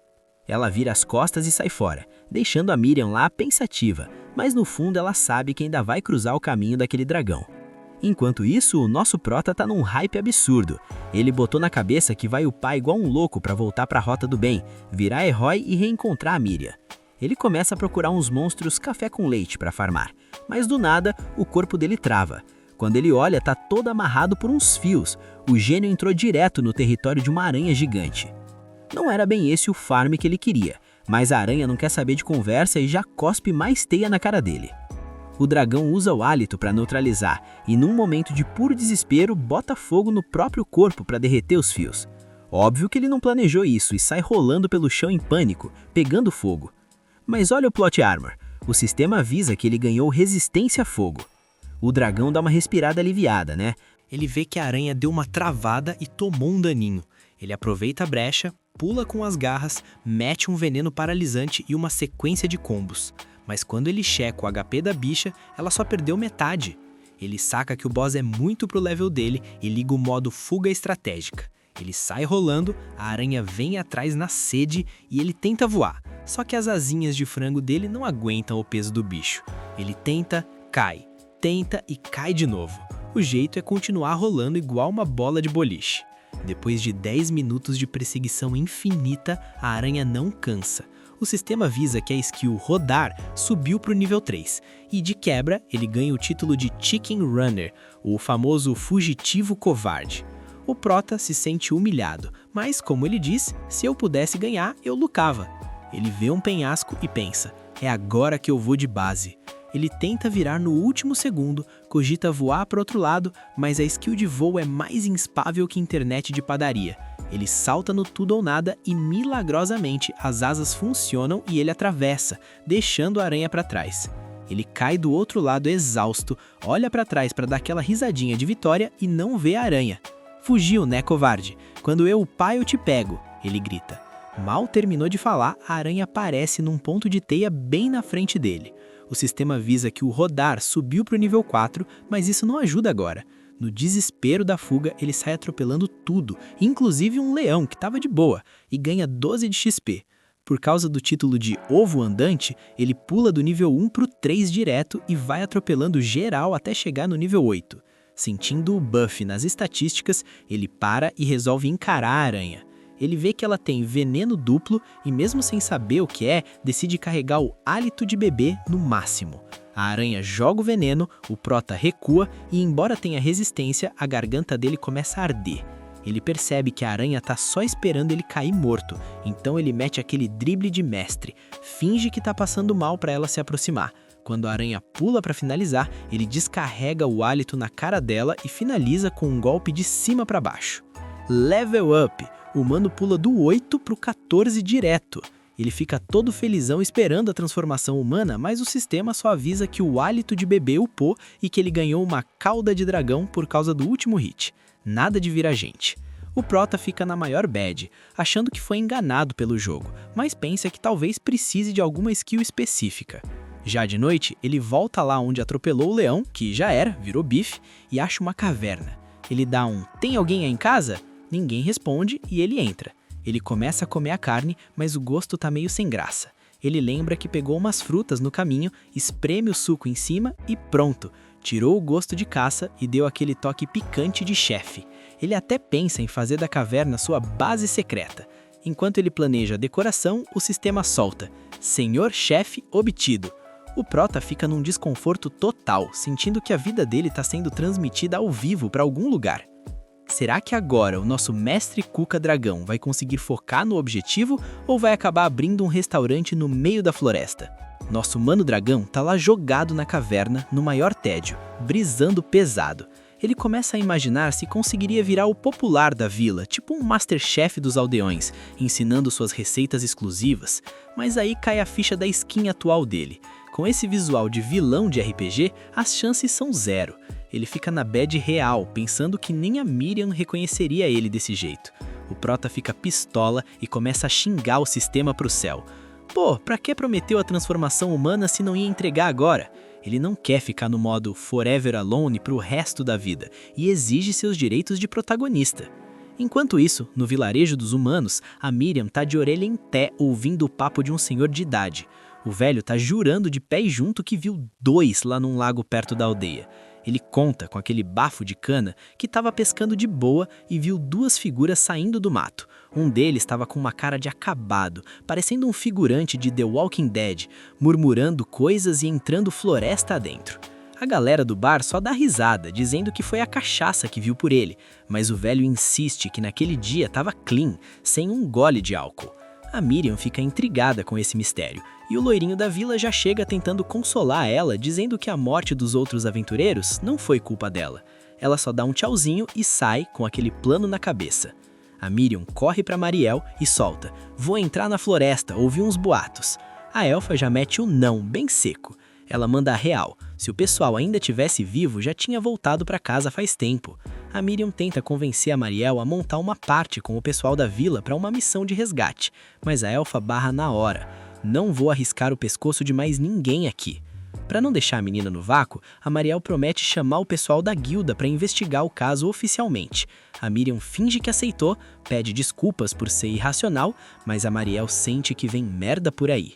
Ela vira as costas e sai fora, deixando a Miriam lá pensativa, mas no fundo ela sabe que ainda vai cruzar o caminho daquele dragão. Enquanto isso, o nosso prota tá num hype absurdo. Ele botou na cabeça que vai upar igual um louco pra voltar pra rota do bem, virar herói e reencontrar a Miriam. Ele começa a procurar uns monstros café com leite pra farmar, mas do nada, o corpo dele trava. Quando ele olha, tá todo amarrado por uns fios. O gênio entrou direto no território de uma aranha gigante. Não era bem esse o farm que ele queria, mas a aranha não quer saber de conversa e já cospe mais teia na cara dele. O dragão usa o hálito para neutralizar e, num momento de puro desespero, bota fogo no próprio corpo para derreter os fios. Óbvio que ele não planejou isso e sai rolando pelo chão em pânico, pegando fogo. Mas olha o plot armor. O sistema avisa que ele ganhou resistência a fogo. O dragão dá uma respirada aliviada, né? Ele vê que a aranha deu uma travada e tomou um daninho. Ele aproveita a brecha, pula com as garras, mete um veneno paralisante e uma sequência de combos. Mas quando ele checa o HP da bicha, ela só perdeu metade. Ele saca que o boss é muito pro level dele e liga o modo fuga estratégica. Ele sai rolando, a aranha vem atrás na sede e ele tenta voar. Só que as asinhas de frango dele não aguentam o peso do bicho. Ele tenta, cai. Tenta e cai de novo. O jeito é continuar rolando igual uma bola de boliche. Depois de 10 minutos de perseguição infinita, a aranha não cansa. O sistema avisa que a skill rodar subiu para o nível 3, e de quebra ele ganha o título de Chicken Runner, o famoso fugitivo covarde. O Prota se sente humilhado, mas como ele diz, se eu pudesse ganhar, eu lucava. Ele vê um penhasco e pensa, é agora que eu vou de base. Ele tenta virar no último segundo, cogita voar para outro lado, mas a skill de voo é mais instável que internet de padaria. Ele salta no tudo ou nada e milagrosamente as asas funcionam e ele atravessa, deixando a aranha para trás. Ele cai do outro lado exausto, olha para trás para dar aquela risadinha de vitória e não vê a aranha. Fugiu, né, covarde? Quando eu upar eu te pego, ele grita. Mal terminou de falar, a aranha aparece num ponto de teia bem na frente dele. O sistema avisa que o rodar subiu para o nível 4, mas isso não ajuda agora. No desespero da fuga, ele sai atropelando tudo, inclusive um leão que estava de boa, e ganha 12 de XP. Por causa do título de Ovo Andante, ele pula do nível 1 para o 3 direto e vai atropelando geral até chegar no nível 8. Sentindo o buff nas estatísticas, ele para e resolve encarar a aranha. Ele vê que ela tem veneno duplo e mesmo sem saber o que é, decide carregar o hálito de bebê no máximo. A aranha joga o veneno, o Prota recua e embora tenha resistência, a garganta dele começa a arder. Ele percebe que a aranha tá só esperando ele cair morto, então ele mete aquele drible de mestre, finge que tá passando mal para ela se aproximar. Quando a aranha pula para finalizar, ele descarrega o hálito na cara dela e finaliza com um golpe de cima para baixo. Level up! O humano pula do 8 pro 14 direto. Ele fica todo felizão esperando a transformação humana, mas o sistema só avisa que o hálito de bebê upou e que ele ganhou uma cauda de dragão por causa do último hit. Nada de virar gente. O Prota fica na maior bad, achando que foi enganado pelo jogo, mas pensa que talvez precise de alguma skill específica. Já de noite, ele volta lá onde atropelou o leão, que já era, virou bife, e acha uma caverna. Ele dá um "tem alguém aí em casa?" Ninguém responde e ele entra. Ele começa a comer a carne, mas o gosto tá meio sem graça. Ele lembra que pegou umas frutas no caminho, espreme o suco em cima e pronto. Tirou o gosto de caça e deu aquele toque picante de chefe. Ele até pensa em fazer da caverna sua base secreta. Enquanto ele planeja a decoração, o sistema solta. Senhor chefe obtido. O Prota fica num desconforto total, sentindo que a vida dele está sendo transmitida ao vivo para algum lugar. Será que agora o nosso mestre Cuca Dragão vai conseguir focar no objetivo ou vai acabar abrindo um restaurante no meio da floresta? Nosso Mano Dragão tá lá jogado na caverna, no maior tédio, brisando pesado. Ele começa a imaginar se conseguiria virar o popular da vila, tipo um Masterchef dos aldeões, ensinando suas receitas exclusivas, mas aí cai a ficha da skin atual dele. Com esse visual de vilão de RPG, as chances são zero. Ele fica na bad real, pensando que nem a Miriam reconheceria ele desse jeito. O Prota fica pistola e começa a xingar o sistema pro céu. Pô, pra que prometeu a transformação humana se não ia entregar agora? Ele não quer ficar no modo Forever Alone pro resto da vida e exige seus direitos de protagonista. Enquanto isso, no vilarejo dos humanos, a Miriam tá de orelha em pé ouvindo o papo de um senhor de idade. O velho tá jurando de pé junto que viu 2 lá num lago perto da aldeia. Ele conta com aquele bafo de cana que estava pescando de boa e viu 2 figuras saindo do mato. Um deles estava com uma cara de acabado, parecendo um figurante de The Walking Dead, murmurando coisas e entrando floresta adentro. A galera do bar só dá risada, dizendo que foi a cachaça que viu por ele, mas o velho insiste que naquele dia estava clean, sem um gole de álcool. A Miriam fica intrigada com esse mistério, e o loirinho da vila já chega tentando consolar ela, dizendo que a morte dos outros aventureiros não foi culpa dela. Ela só dá um tchauzinho e sai com aquele plano na cabeça. A Miriam corre para Mariel e solta: "Vou entrar na floresta, ouvi uns boatos." A elfa já mete o não, bem seco. Ela manda a real: se o pessoal ainda tivesse vivo, já tinha voltado para casa faz tempo. A Miriam tenta convencer a Mariel a montar uma parte com o pessoal da vila para uma missão de resgate, mas a elfa barra na hora: "Não vou arriscar o pescoço de mais ninguém aqui." Para não deixar a menina no vácuo, a Mariel promete chamar o pessoal da guilda para investigar o caso oficialmente. A Miriam finge que aceitou, pede desculpas por ser irracional, mas a Mariel sente que vem merda por aí.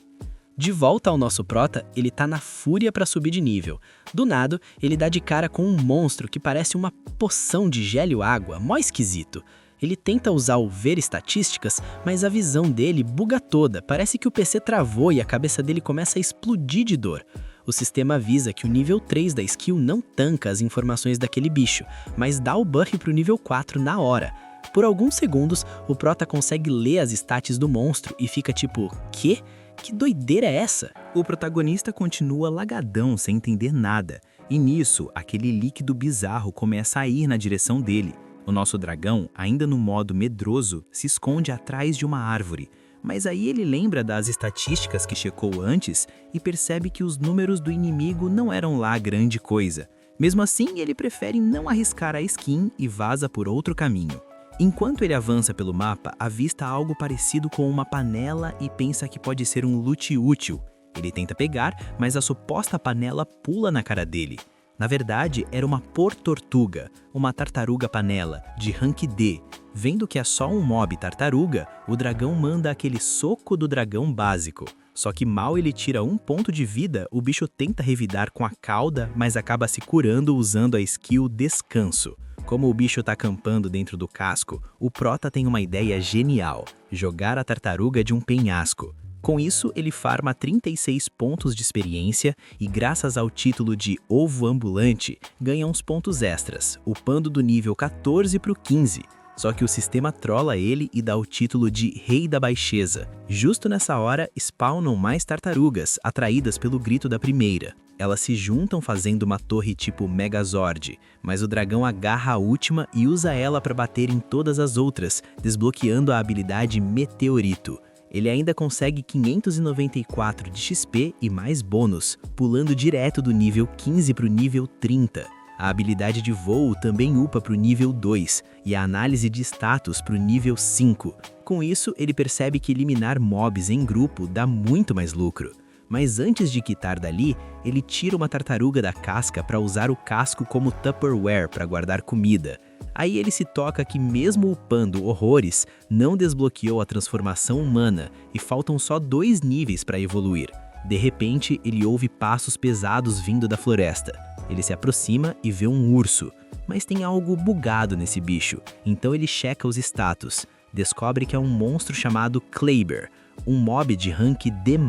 De volta ao nosso Prota, ele tá na fúria para subir de nível. Do nada, ele dá de cara com um monstro que parece uma poção de gelo água, mó esquisito. Ele tenta usar o ver estatísticas, mas a visão dele buga toda, parece que o PC travou e a cabeça dele começa a explodir de dor. O sistema avisa que o nível 3 da skill não tanca as informações daquele bicho, mas dá o buff pro nível 4 na hora. Por alguns segundos, o prota consegue ler as stats do monstro e fica tipo, quê? Que doideira é essa? O protagonista continua lagadão, sem entender nada. E nisso, aquele líquido bizarro começa a ir na direção dele. O nosso dragão, ainda no modo medroso, se esconde atrás de uma árvore. Mas aí ele lembra das estatísticas que checou antes e percebe que os números do inimigo não eram lá grande coisa. Mesmo assim, ele prefere não arriscar a skin e vaza por outro caminho. Enquanto ele avança pelo mapa, avista algo parecido com uma panela e pensa que pode ser um loot útil. Ele tenta pegar, mas a suposta panela pula na cara dele. Na verdade, era uma portortuga, uma tartaruga panela, de rank D. Vendo que é só um mob tartaruga, o dragão manda aquele soco do dragão básico. Só que mal ele tira 1 ponto de vida, o bicho tenta revidar com a cauda, mas acaba se curando usando a skill Descanso. Como o bicho tá acampando dentro do casco, o prota tem uma ideia genial: jogar a tartaruga de um penhasco. Com isso, ele farma 36 pontos de experiência e, graças ao título de Ovo Ambulante, ganha uns pontos extras, upando do nível 14 pro 15. Só que o sistema trola ele e dá o título de Rei da Baixeza. Justo nessa hora, spawnam mais tartarugas, atraídas pelo grito da primeira. Elas se juntam fazendo uma torre tipo Megazord, mas o dragão agarra a última e usa ela para bater em todas as outras, desbloqueando a habilidade Meteorito. Ele ainda consegue 594 de XP e mais bônus, pulando direto do nível 15 para o nível 30. A habilidade de voo também upa para o nível 2 e a análise de status para o nível 5. Com isso, ele percebe que eliminar mobs em grupo dá muito mais lucro. Mas antes de quitar dali, ele tira uma tartaruga da casca para usar o casco como Tupperware para guardar comida. Aí ele se toca que mesmo upando horrores, não desbloqueou a transformação humana e faltam só 2 níveis para evoluir. De repente, ele ouve passos pesados vindo da floresta. Ele se aproxima e vê um urso, mas tem algo bugado nesse bicho, então ele checa os status. Descobre que é um monstro chamado Kleber, um mob de rank D+,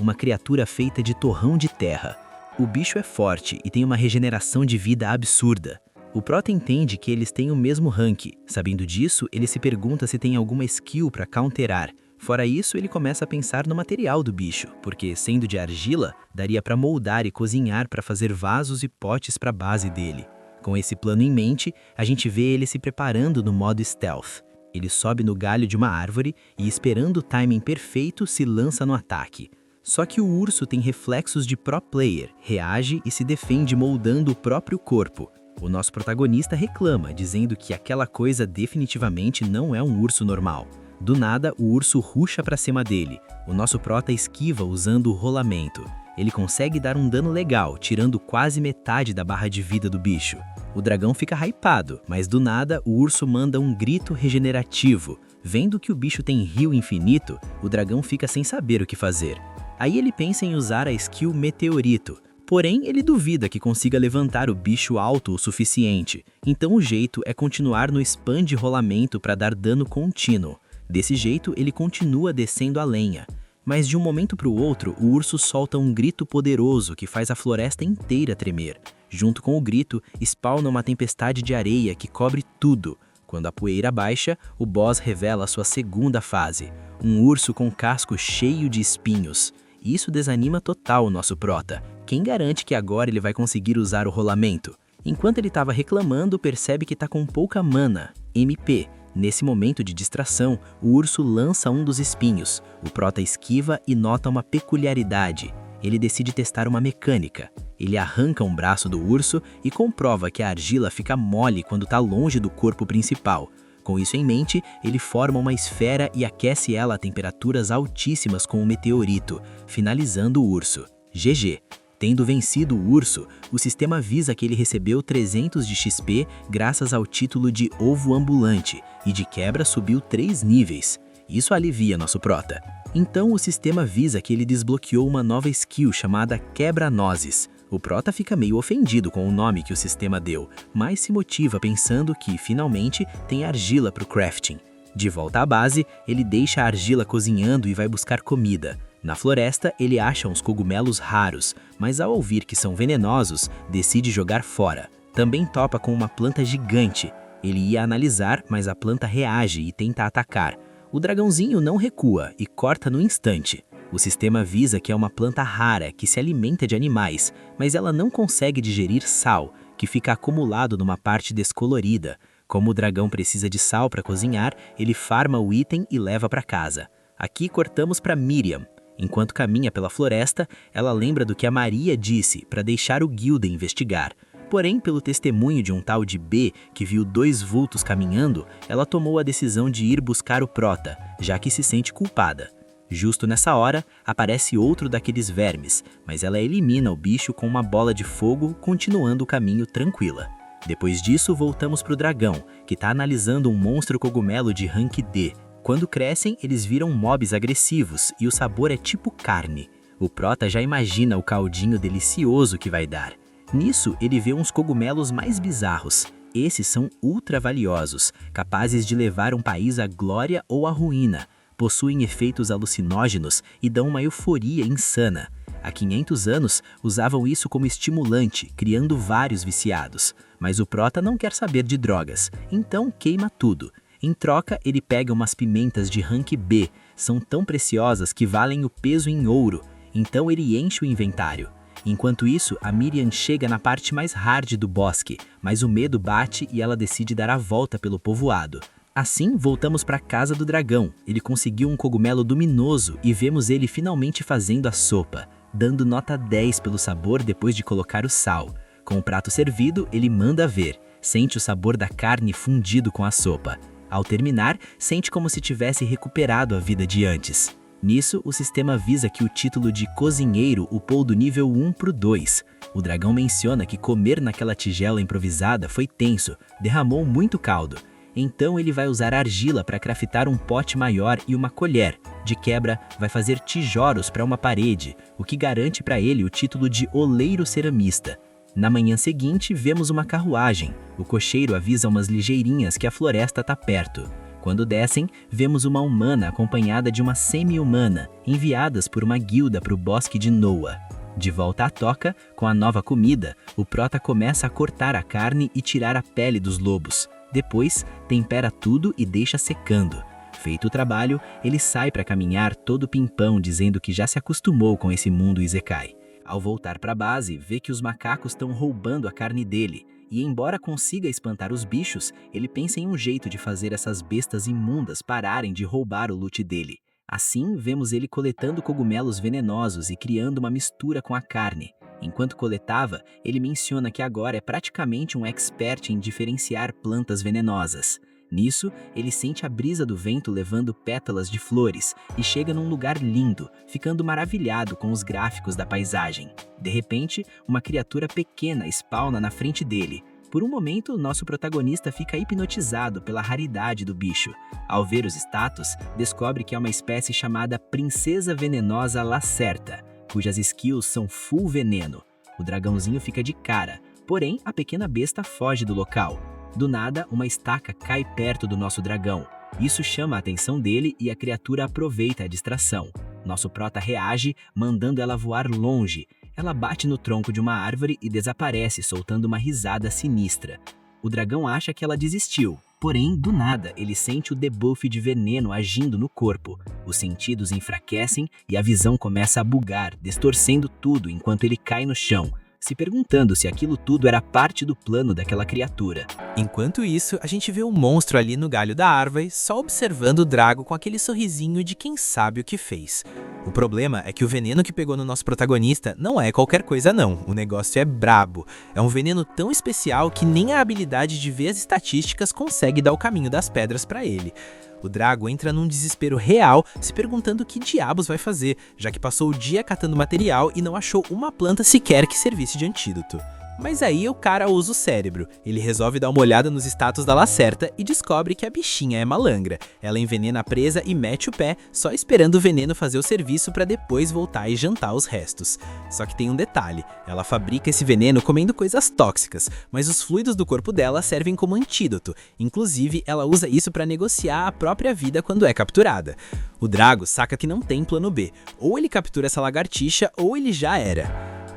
uma criatura feita de torrão de terra. O bicho é forte e tem uma regeneração de vida absurda. O prota entende que eles têm o mesmo rank. Sabendo disso, ele se pergunta se tem alguma skill para counterar. Fora isso, ele começa a pensar no material do bicho, porque, sendo de argila, daria para moldar e cozinhar para fazer vasos e potes para a base dele. Com esse plano em mente, a gente vê ele se preparando no modo stealth. Ele sobe no galho de uma árvore e, esperando o timing perfeito, se lança no ataque. Só que o urso tem reflexos de pro player, reage e se defende moldando o próprio corpo. O nosso protagonista reclama, dizendo que aquela coisa definitivamente não é um urso normal. Do nada, o urso rusha pra cima dele. O nosso prota esquiva usando o rolamento. Ele consegue dar um dano legal, tirando quase metade da barra de vida do bicho. O dragão fica hypado, mas do nada o urso manda um grito regenerativo. Vendo que o bicho tem rio infinito, o dragão fica sem saber o que fazer. Aí ele pensa em usar a skill Meteorito. Porém, ele duvida que consiga levantar o bicho alto o suficiente. Então o jeito é continuar no spam de rolamento para dar dano contínuo. Desse jeito, ele continua descendo a lenha. Mas de um momento para o outro, o urso solta um grito poderoso que faz a floresta inteira tremer. Junto com o grito, spawna uma tempestade de areia que cobre tudo. Quando a poeira baixa, o boss revela sua segunda fase. Um urso com casco cheio de espinhos. Isso desanima total o nosso prota. Quem garante que agora ele vai conseguir usar o rolamento? Enquanto ele estava reclamando, percebe que está com pouca mana, MP. Nesse momento de distração, o urso lança um dos espinhos. O prota esquiva e nota uma peculiaridade. Ele decide testar uma mecânica. Ele arranca um braço do urso e comprova que a argila fica mole quando está longe do corpo principal. Com isso em mente, ele forma uma esfera e aquece ela a temperaturas altíssimas com um meteorito, finalizando o urso. GG. Tendo vencido o urso, o sistema avisa que ele recebeu 300 de XP graças ao título de Ovo Ambulante e de quebra subiu 3 níveis. Isso alivia nosso prota. Então o sistema avisa que ele desbloqueou uma nova skill chamada Quebra-Nozes. O prota fica meio ofendido com o nome que o sistema deu, mas se motiva pensando que, finalmente, tem argila para o crafting. De volta à base, ele deixa a argila cozinhando e vai buscar comida. Na floresta, ele acha uns cogumelos raros, mas ao ouvir que são venenosos, decide jogar fora. Também topa com uma planta gigante. Ele ia analisar, mas a planta reage e tenta atacar. O dragãozinho não recua e corta no instante. O sistema avisa que é uma planta rara que se alimenta de animais, mas ela não consegue digerir sal, que fica acumulado numa parte descolorida. Como o dragão precisa de sal para cozinhar, ele farma o item e leva para casa. Aqui cortamos para Miriam. Enquanto caminha pela floresta, ela lembra do que a Maria disse para deixar o Gilden investigar. Porém, pelo testemunho de um tal de B, que viu 2 vultos caminhando, ela tomou a decisão de ir buscar o Prota, já que se sente culpada. Justo nessa hora, aparece outro daqueles vermes, mas ela elimina o bicho com uma bola de fogo, continuando o caminho tranquila. Depois disso, voltamos para o dragão, que está analisando um monstro cogumelo de rank D. Quando crescem, eles viram mobs agressivos e o sabor é tipo carne. O Prota já imagina o caldinho delicioso que vai dar. Nisso, ele vê uns cogumelos mais bizarros. Esses são ultra valiosos, capazes de levar um país à glória ou à ruína. Possuem efeitos alucinógenos e dão uma euforia insana. Há 500 anos, usavam isso como estimulante, criando vários viciados. Mas o Prota não quer saber de drogas, então queima tudo. Em troca, ele pega umas pimentas de rank B, são tão preciosas que valem o peso em ouro, então ele enche o inventário. Enquanto isso, a Miriam chega na parte mais hard do bosque, mas o medo bate e ela decide dar a volta pelo povoado. Assim, voltamos para a casa do dragão. Ele conseguiu um cogumelo luminoso e vemos ele finalmente fazendo a sopa, dando nota 10 pelo sabor depois de colocar o sal. Com o prato servido, ele manda ver, sente o sabor da carne fundido com a sopa. Ao terminar, sente como se tivesse recuperado a vida de antes. Nisso, o sistema avisa que o título de cozinheiro upou do nível 1 para o 2. O dragão menciona que comer naquela tigela improvisada foi tenso, derramou muito caldo. Então ele vai usar argila para craftar um pote maior e uma colher. De quebra, vai fazer tijolos para uma parede, o que garante para ele o título de oleiro ceramista. Na manhã seguinte, vemos uma carruagem. O cocheiro avisa umas ligeirinhas que a floresta está perto. Quando descem, vemos uma humana acompanhada de uma semi-humana, enviadas por uma guilda para o bosque de Noah. De volta à toca, com a nova comida, o Prota começa a cortar a carne e tirar a pele dos lobos. Depois, tempera tudo e deixa secando. Feito o trabalho, ele sai para caminhar todo pimpão, dizendo que já se acostumou com esse mundo Isekai. Ao voltar para a base, vê que os macacos estão roubando a carne dele. E embora consiga espantar os bichos, ele pensa em um jeito de fazer essas bestas imundas pararem de roubar o loot dele. Assim, vemos ele coletando cogumelos venenosos e criando uma mistura com a carne. Enquanto coletava, ele menciona que agora é praticamente um expert em diferenciar plantas venenosas. Nisso, ele sente a brisa do vento levando pétalas de flores e chega num lugar lindo, ficando maravilhado com os gráficos da paisagem. De repente, uma criatura pequena spawna na frente dele. Por um momento, nosso protagonista fica hipnotizado pela raridade do bicho. Ao ver os status, descobre que é uma espécie chamada Princesa Venenosa Lacerta, cujas skills são full veneno. O dragãozinho fica de cara, porém a pequena besta foge do local. Do nada, uma estaca cai perto do nosso dragão. Isso chama a atenção dele e a criatura aproveita a distração. Nosso Prota reage, mandando ela voar longe. Ela bate no tronco de uma árvore e desaparece, soltando uma risada sinistra. O dragão acha que ela desistiu, porém, do nada, ele sente o debuff de veneno agindo no corpo. Os sentidos enfraquecem e a visão começa a bugar, distorcendo tudo enquanto ele cai no chão, se perguntando se aquilo tudo era parte do plano daquela criatura. Enquanto isso, a gente vê o monstro ali no galho da árvore, só observando o Drago com aquele sorrisinho de quem sabe o que fez. O problema é que o veneno que pegou no nosso protagonista não é qualquer coisa não, o negócio é brabo. É um veneno tão especial que nem a habilidade de ver as estatísticas consegue dar o caminho das pedras para ele. O Drago entra num desespero real, se perguntando o que diabos vai fazer, já que passou o dia catando material e não achou uma planta sequer que servisse de antídoto. Mas aí o cara usa o cérebro. Ele resolve dar uma olhada nos status da Lacerta e descobre que a bichinha é malandra. Ela envenena a presa e mete o pé, só esperando o veneno fazer o serviço para depois voltar e jantar os restos. Só que tem um detalhe, ela fabrica esse veneno comendo coisas tóxicas, mas os fluidos do corpo dela servem como antídoto. Inclusive, ela usa isso para negociar a própria vida quando é capturada. O Drago saca que não tem plano B. Ou ele captura essa lagartixa, ou ele já era.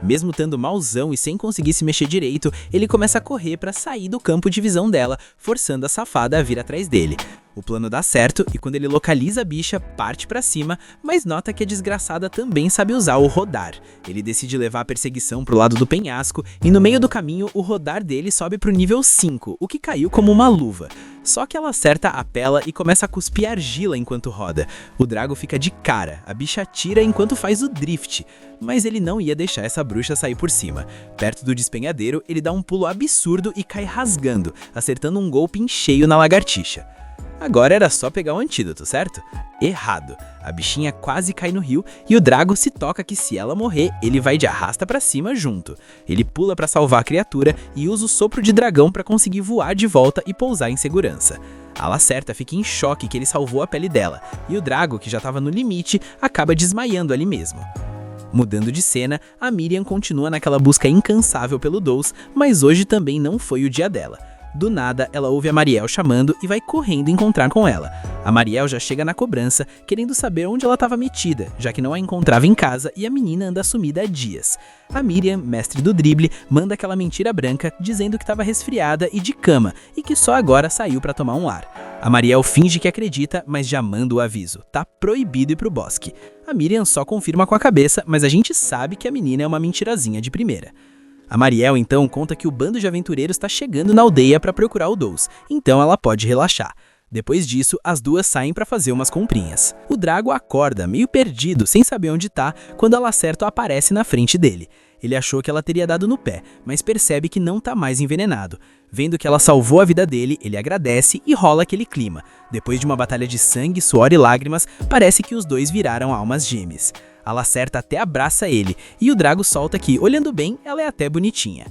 Mesmo estando mauzão e sem conseguir se mexer direito, ele começa a correr para sair do campo de visão dela, forçando a safada a vir atrás dele. O plano dá certo e quando ele localiza a bicha, parte pra cima, mas nota que a desgraçada também sabe usar o rodar. Ele decide levar a perseguição pro lado do penhasco e no meio do caminho o rodar dele sobe pro nível 5, o que caiu como uma luva. Só que ela acerta a pela e começa a cuspir argila enquanto roda. O Drago fica de cara, a bicha atira enquanto faz o drift. Mas ele não ia deixar essa bruxa sair por cima. Perto do despenhadeiro, ele dá um pulo absurdo e cai rasgando, acertando um golpe em cheio na lagartixa. Agora era só pegar o antídoto, certo? Errado. A bichinha quase cai no rio e o Drago se toca que se ela morrer, ele vai de arrasta pra cima junto. Ele pula pra salvar a criatura e usa o sopro de dragão pra conseguir voar de volta e pousar em segurança. A Lacerta fica em choque que ele salvou a pele dela, e o Drago, que já estava no limite, acaba desmaiando ali mesmo. Mudando de cena, a Miriam continua naquela busca incansável pelo Dous, mas hoje também não foi o dia dela. Do nada, ela ouve a Mariel chamando e vai correndo encontrar com ela. A Mariel já chega na cobrança, querendo saber onde ela estava metida, já que não a encontrava em casa e a menina anda sumida há dias. A Miriam, mestre do drible, manda aquela mentira branca, dizendo que estava resfriada e de cama, e que só agora saiu para tomar um ar. A Mariel finge que acredita, mas já manda o aviso. Tá proibido ir pro bosque. A Miriam só confirma com a cabeça, mas a gente sabe que a menina é uma mentirazinha de primeira. A Mariel então conta que o bando de aventureiros está chegando na aldeia para procurar o Dous, então ela pode relaxar. Depois disso, as duas saem para fazer umas comprinhas. O Drago acorda, meio perdido, sem saber onde tá, quando a Lacerta aparece na frente dele. Ele achou que ela teria dado no pé, mas percebe que não tá mais envenenado. Vendo que ela salvou a vida dele, ele agradece e rola aquele clima. Depois de uma batalha de sangue, suor e lágrimas, parece que os dois viraram almas gêmeas. A Lacerta até abraça ele, e o Drago solta que, olhando bem, ela é até bonitinha.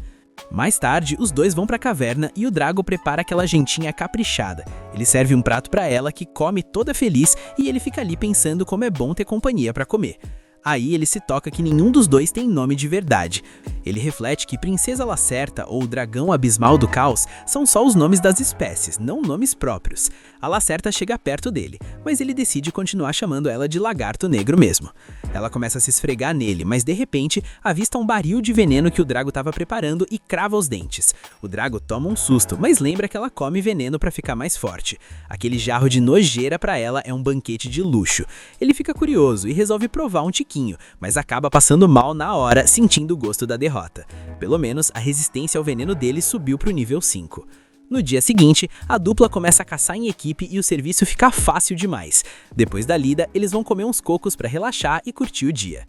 Mais tarde, os dois vão pra caverna e o Drago prepara aquela jantinha caprichada. Ele serve um prato pra ela, que come toda feliz, e ele fica ali pensando como é bom ter companhia pra comer. Aí ele se toca que nenhum dos dois tem nome de verdade. Ele reflete que Princesa Lacerta ou Dragão Abismal do Caos são só os nomes das espécies, não nomes próprios. A Lacerta chega perto dele, mas ele decide continuar chamando ela de Lagarto Negro mesmo. Ela começa a se esfregar nele, mas de repente avista um barril de veneno que o Drago estava preparando e crava os dentes. O Drago toma um susto, mas lembra que ela come veneno para ficar mais forte. Aquele jarro de nojeira para ela é um banquete de luxo. Ele fica curioso e resolve provar um tiquinho, mas acaba passando mal na hora, sentindo o gosto da derrota. Pelo menos a resistência ao veneno dele subiu para o nível 5. No dia seguinte, a dupla começa a caçar em equipe e o serviço fica fácil demais. Depois da lida, eles vão comer uns cocos para relaxar e curtir o dia.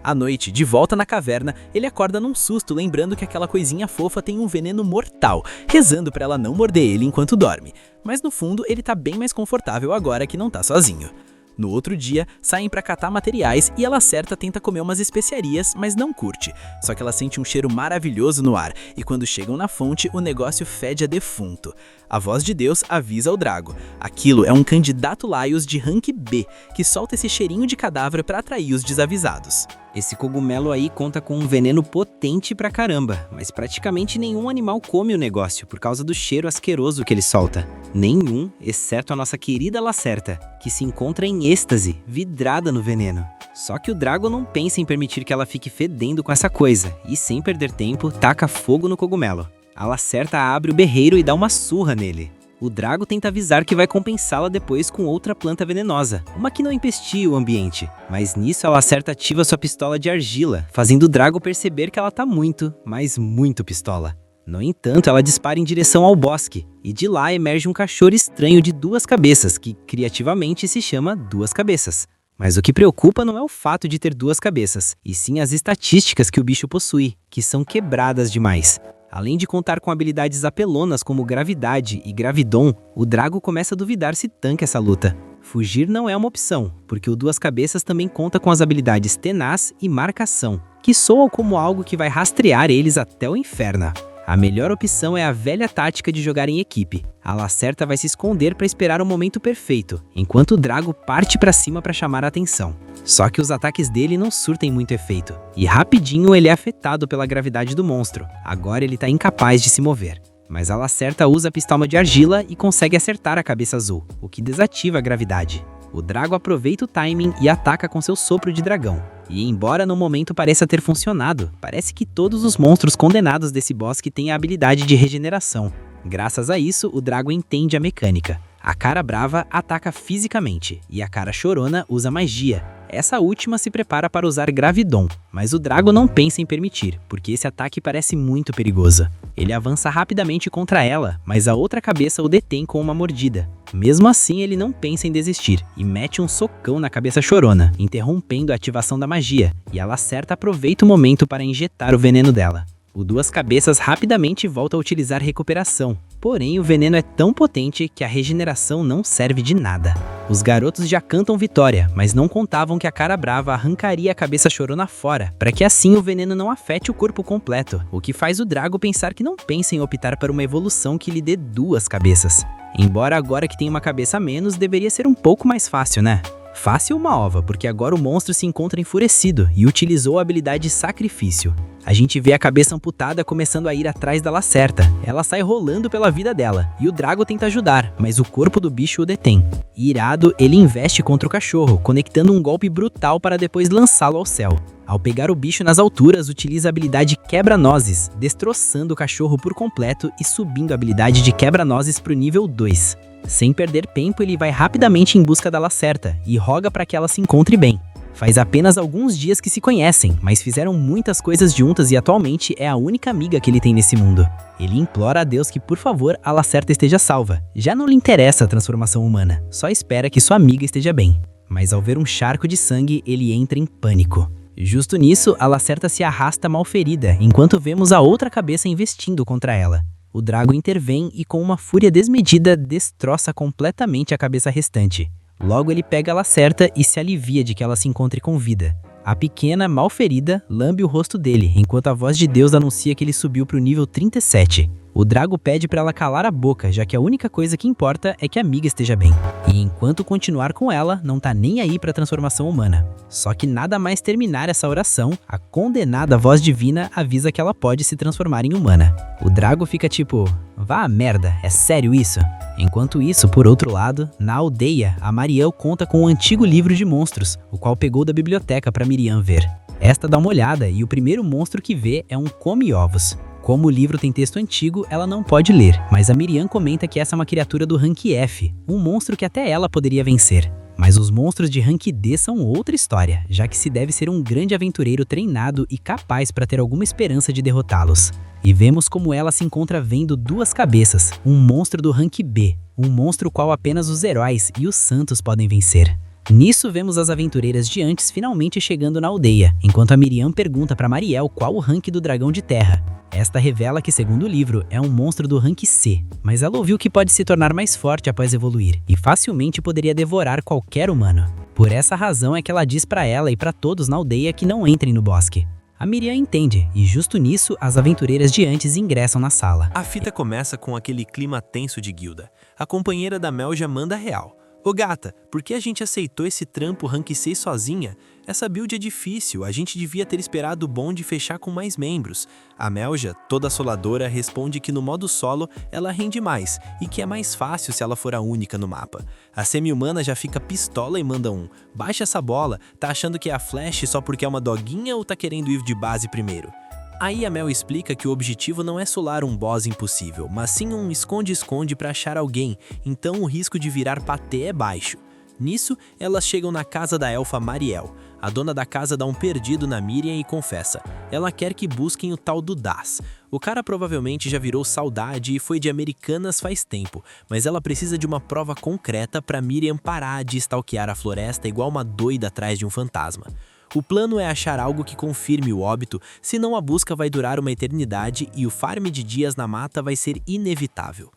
À noite, de volta na caverna, ele acorda num susto lembrando que aquela coisinha fofa tem um veneno mortal, rezando para ela não morder ele enquanto dorme. Mas no fundo, ele tá bem mais confortável agora que não tá sozinho. No outro dia, saem para catar materiais e a Lacerta tenta comer umas especiarias, mas não curte. Só que ela sente um cheiro maravilhoso no ar, e quando chegam na fonte, o negócio fede a defunto. A voz de Deus avisa o Drago. Aquilo é um candidato Laios de rank B, que solta esse cheirinho de cadáver para atrair os desavisados. Esse cogumelo aí conta com um veneno potente pra caramba, mas praticamente nenhum animal come o negócio por causa do cheiro asqueroso que ele solta. Nenhum, exceto a nossa querida Lacerta, que se encontra em êxtase, vidrada no veneno. Só que o Drago não pensa em permitir que ela fique fedendo com essa coisa, e sem perder tempo, taca fogo no cogumelo. A Lacerta abre o berreiro e dá uma surra nele. O Drago tenta avisar que vai compensá-la depois com outra planta venenosa, uma que não empestia o ambiente. Mas nisso a Lacerta ativa sua pistola de argila, fazendo o Drago perceber que ela tá muito, mas muito pistola. No entanto, ela dispara em direção ao bosque, e de lá emerge um cachorro estranho de 2 cabeças, que criativamente se chama Duas Cabeças. Mas o que preocupa não é o fato de ter 2 cabeças, e sim as estatísticas que o bicho possui, que são quebradas demais. Além de contar com habilidades apelonas como Gravidade e Gravidon, o Drago começa a duvidar se tanca essa luta. Fugir não é uma opção, porque o Duas Cabeças também conta com as habilidades Tenaz e Marcação, que soam como algo que vai rastrear eles até o inferno. A melhor opção é a velha tática de jogar em equipe. A Lacerta vai se esconder para esperar o momento perfeito, enquanto o Drago parte para cima para chamar a atenção. Só que os ataques dele não surtem muito efeito, e rapidinho ele é afetado pela gravidade do monstro. Agora ele tá incapaz de se mover. Mas a Lacerta usa a pistola de argila e consegue acertar a cabeça azul, o que desativa a gravidade. O Drago aproveita o timing e ataca com seu sopro de dragão. E embora no momento pareça ter funcionado, parece que todos os monstros condenados desse bosque têm a habilidade de regeneração. Graças a isso, o Drago entende a mecânica. A cara brava ataca fisicamente, e a cara chorona usa magia. Essa última se prepara para usar Gravidon, mas o Drago não pensa em permitir, porque esse ataque parece muito perigoso. Ele avança rapidamente contra ela, mas a outra cabeça o detém com uma mordida. Mesmo assim, ele não pensa em desistir, e mete um socão na cabeça chorona, interrompendo a ativação da magia, e a Lacerta aproveita o momento para injetar o veneno dela. O Duas Cabeças rapidamente volta a utilizar recuperação, porém o veneno é tão potente que a regeneração não serve de nada. Os garotos já cantam vitória, mas não contavam que a cara brava arrancaria a cabeça chorona fora, para que assim o veneno não afete o corpo completo, o que faz o Drago pensar que não pensa em optar por uma evolução que lhe dê duas cabeças. Embora agora que tem uma cabeça a menos, deveria ser um pouco mais fácil, né? Fácil uma ova, porque agora o monstro se encontra enfurecido e utilizou a habilidade Sacrifício. A gente vê a cabeça amputada começando a ir atrás da Lacerta. Ela sai rolando pela vida dela, e o Drago tenta ajudar, mas o corpo do bicho o detém. Irado, ele investe contra o cachorro, conectando um golpe brutal para depois lançá-lo ao céu. Ao pegar o bicho nas alturas, utiliza a habilidade Quebra-Nozes, destroçando o cachorro por completo e subindo a habilidade de Quebra-Nozes para o nível 2. Sem perder tempo, ele vai rapidamente em busca da Lacerta e roga para que ela se encontre bem. Faz apenas alguns dias que se conhecem, mas fizeram muitas coisas juntas e atualmente é a única amiga que ele tem nesse mundo. Ele implora a Deus que, por favor, a Lacerta esteja salva. Já não lhe interessa a transformação humana, só espera que sua amiga esteja bem. Mas ao ver um charco de sangue, ele entra em pânico. Justo nisso, a Lacerta se arrasta mal ferida, enquanto vemos a outra cabeça investindo contra ela. O Drago intervém e, com uma fúria desmedida, destroça completamente a cabeça restante. Logo ele pega a Lacerta e se alivia de que ela se encontre com vida. A pequena, mal ferida, lambe o rosto dele, enquanto a voz de Deus anuncia que ele subiu para o nível 37. O Drago pede para ela calar a boca, já que a única coisa que importa é que a amiga esteja bem. E enquanto continuar com ela, não tá nem aí para a transformação humana. Só que nada mais terminar essa oração, a condenada voz divina avisa que ela pode se transformar em humana. O Drago fica tipo, vá a merda, é sério isso? Enquanto isso, por outro lado, na aldeia, a Mariel conta com um antigo livro de monstros, o qual pegou da biblioteca para Miriam ver. Esta dá uma olhada e o primeiro monstro que vê é um come-ovos. Como o livro tem texto antigo, ela não pode ler, mas a Miriam comenta que essa é uma criatura do rank F, um monstro que até ela poderia vencer. Mas os monstros de rank D são outra história, já que se deve ser um grande aventureiro treinado e capaz para ter alguma esperança de derrotá-los. E vemos como ela se encontra vendo Duas Cabeças, um monstro do rank B, um monstro qual apenas os heróis e os santos podem vencer. Nisso vemos as aventureiras de antes finalmente chegando na aldeia, enquanto a Miriam pergunta para Mariel qual o rank do dragão de terra. Esta revela que, segundo o livro, é um monstro do rank C, mas ela ouviu que pode se tornar mais forte após evoluir, e facilmente poderia devorar qualquer humano. Por essa razão é que ela diz para ela e para todos na aldeia que não entrem no bosque. A Miriam entende, e justo nisso, as aventureiras de antes ingressam na sala. A fita começa com aquele clima tenso de guilda. A companheira da Mel já manda real. Ô gata, por que a gente aceitou esse trampo rank 6 sozinha? Essa build é difícil, a gente devia ter esperado o bonde fechar com mais membros. A Melja, toda assoladora, responde que no modo solo ela rende mais e que é mais fácil se ela for a única no mapa. A semi-humana já fica pistola e manda um: baixa essa bola, tá achando que é a Flash só porque é uma doguinha ou tá querendo ir de base primeiro? Aí a Mel explica que o objetivo não é solar um boss impossível, mas sim um esconde-esconde para achar alguém, então o risco de virar patê é baixo. Nisso, elas chegam na casa da elfa Mariel. A dona da casa dá um perdido na Miriam e confessa. Ela quer que busquem o tal do Das. O cara provavelmente já virou saudade e foi de Americanas faz tempo, mas ela precisa de uma prova concreta para Miriam parar de stalkear a floresta igual uma doida atrás de um fantasma. O plano é achar algo que confirme o óbito, senão a busca vai durar uma eternidade e o farm de dias na mata vai ser inevitável.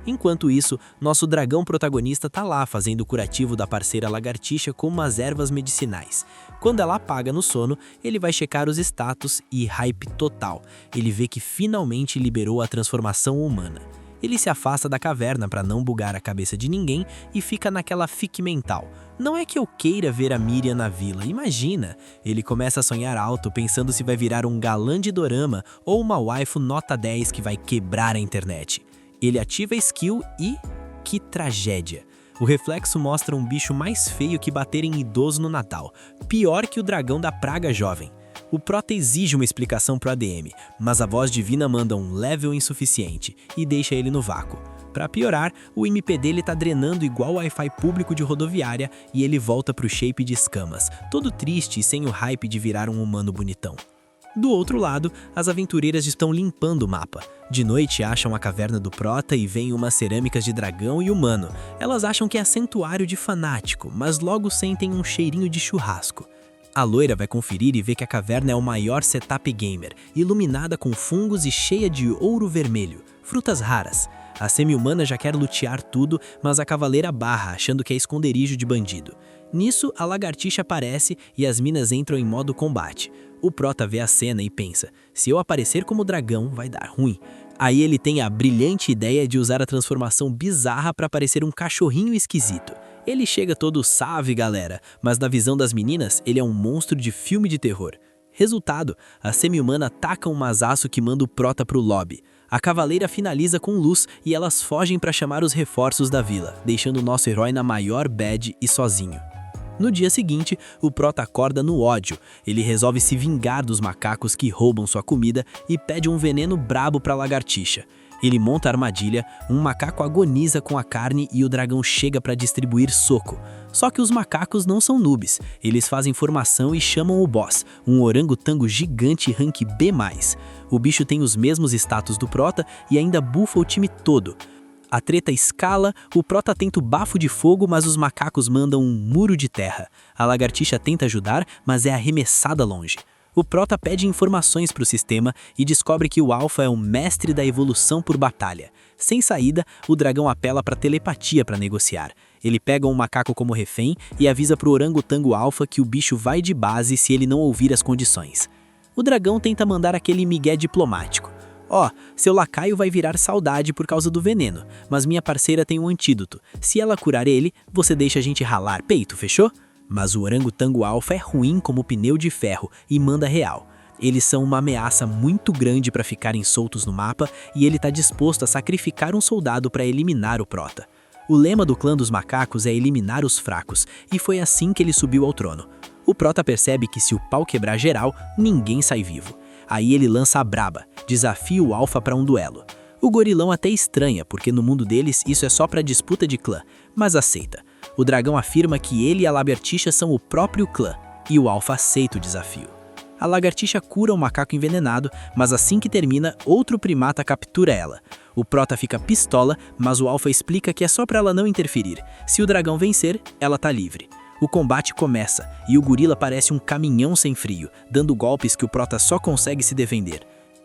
Enquanto isso, nosso dragão protagonista tá lá fazendo o curativo da parceira lagartixa com umas ervas medicinais. Quando ela apaga no sono, ele vai checar os status e hype total. Ele vê que finalmente liberou a transformação humana. Ele se afasta da caverna para não bugar a cabeça de ninguém e fica naquela fique mental. Não é que eu queira ver a Miriam na vila, imagina! Ele começa a sonhar alto pensando se vai virar um galã de dorama ou uma waifu nota 10 que vai quebrar a internet. Ele ativa a skill e... que tragédia! O reflexo mostra um bicho mais feio que bater em idoso no Natal, pior que o dragão da praga jovem. O Prota exige uma explicação pro ADM, mas a voz divina manda um level insuficiente e deixa ele no vácuo. Para piorar, o MP dele tá drenando igual o Wi-Fi público de rodoviária e ele volta pro shape de escamas, todo triste e sem o hype de virar um humano bonitão. Do outro lado, as aventureiras estão limpando o mapa. De noite acham a caverna do Prota e veem umas cerâmicas de dragão e humano. Elas acham que é santuário de fanático, mas logo sentem um cheirinho de churrasco. A loira vai conferir e vê que a caverna é o maior setup gamer, iluminada com fungos e cheia de ouro vermelho, frutas raras. A semi-humana já quer lutear tudo, mas a cavaleira barra, achando que é esconderijo de bandido. Nisso, a lagartixa aparece e as minas entram em modo combate. O Prota vê a cena e pensa, se eu aparecer como dragão, vai dar ruim. Aí ele tem a brilhante ideia de usar a transformação bizarra para parecer um cachorrinho esquisito. Ele chega todo salve, galera, mas na visão das meninas, ele é um monstro de filme de terror. Resultado, a semi-humana ataca um masaço que manda o Prota pro lobby. A cavaleira finaliza com luz e elas fogem para chamar os reforços da vila, deixando o nosso herói na maior bad e sozinho. No dia seguinte, o Prota acorda no ódio. Ele resolve se vingar dos macacos que roubam sua comida e pede um veneno brabo pra lagartixa. Ele monta a armadilha, um macaco agoniza com a carne e o dragão chega para distribuir soco. Só que os macacos não são noobs, eles fazem formação e chamam o boss, um orangotango gigante rank B+. O bicho tem os mesmos status do Prota e ainda bufa o time todo. A treta escala, o Prota tenta o bafo de fogo, mas os macacos mandam um muro de terra. A lagartixa tenta ajudar, mas é arremessada longe. O Prota pede informações para o sistema e descobre que o Alpha é um mestre da evolução por batalha. Sem saída, o dragão apela para telepatia para negociar. Ele pega um macaco como refém e avisa para o orangotango Alpha que o bicho vai de base se ele não ouvir as condições. O dragão tenta mandar aquele migué diplomático. Seu lacaio vai virar saudade por causa do veneno, mas minha parceira tem um antídoto. Se ela curar ele, você deixa a gente ralar peito, fechou? Mas o orangotango alfa é ruim como pneu de ferro e manda real. Eles são uma ameaça muito grande para ficarem soltos no mapa e ele está disposto a sacrificar um soldado para eliminar o Prota. O lema do clã dos macacos é eliminar os fracos, e foi assim que ele subiu ao trono. O Prota percebe que se o pau quebrar geral, ninguém sai vivo. Aí ele lança a braba, desafia o Alpha para um duelo. O gorilão até estranha, porque no mundo deles isso é só para disputa de clã, mas aceita. O dragão afirma que ele e a lagartixa são o próprio clã, e o Alpha aceita o desafio. A lagartixa cura o macaco envenenado, mas assim que termina, outro primata captura ela. O Prota fica pistola, mas o Alpha explica que é só para ela não interferir. Se o dragão vencer, ela tá livre. O combate começa, e o gorila parece um caminhão sem freio, dando golpes que o Prota só consegue se defender.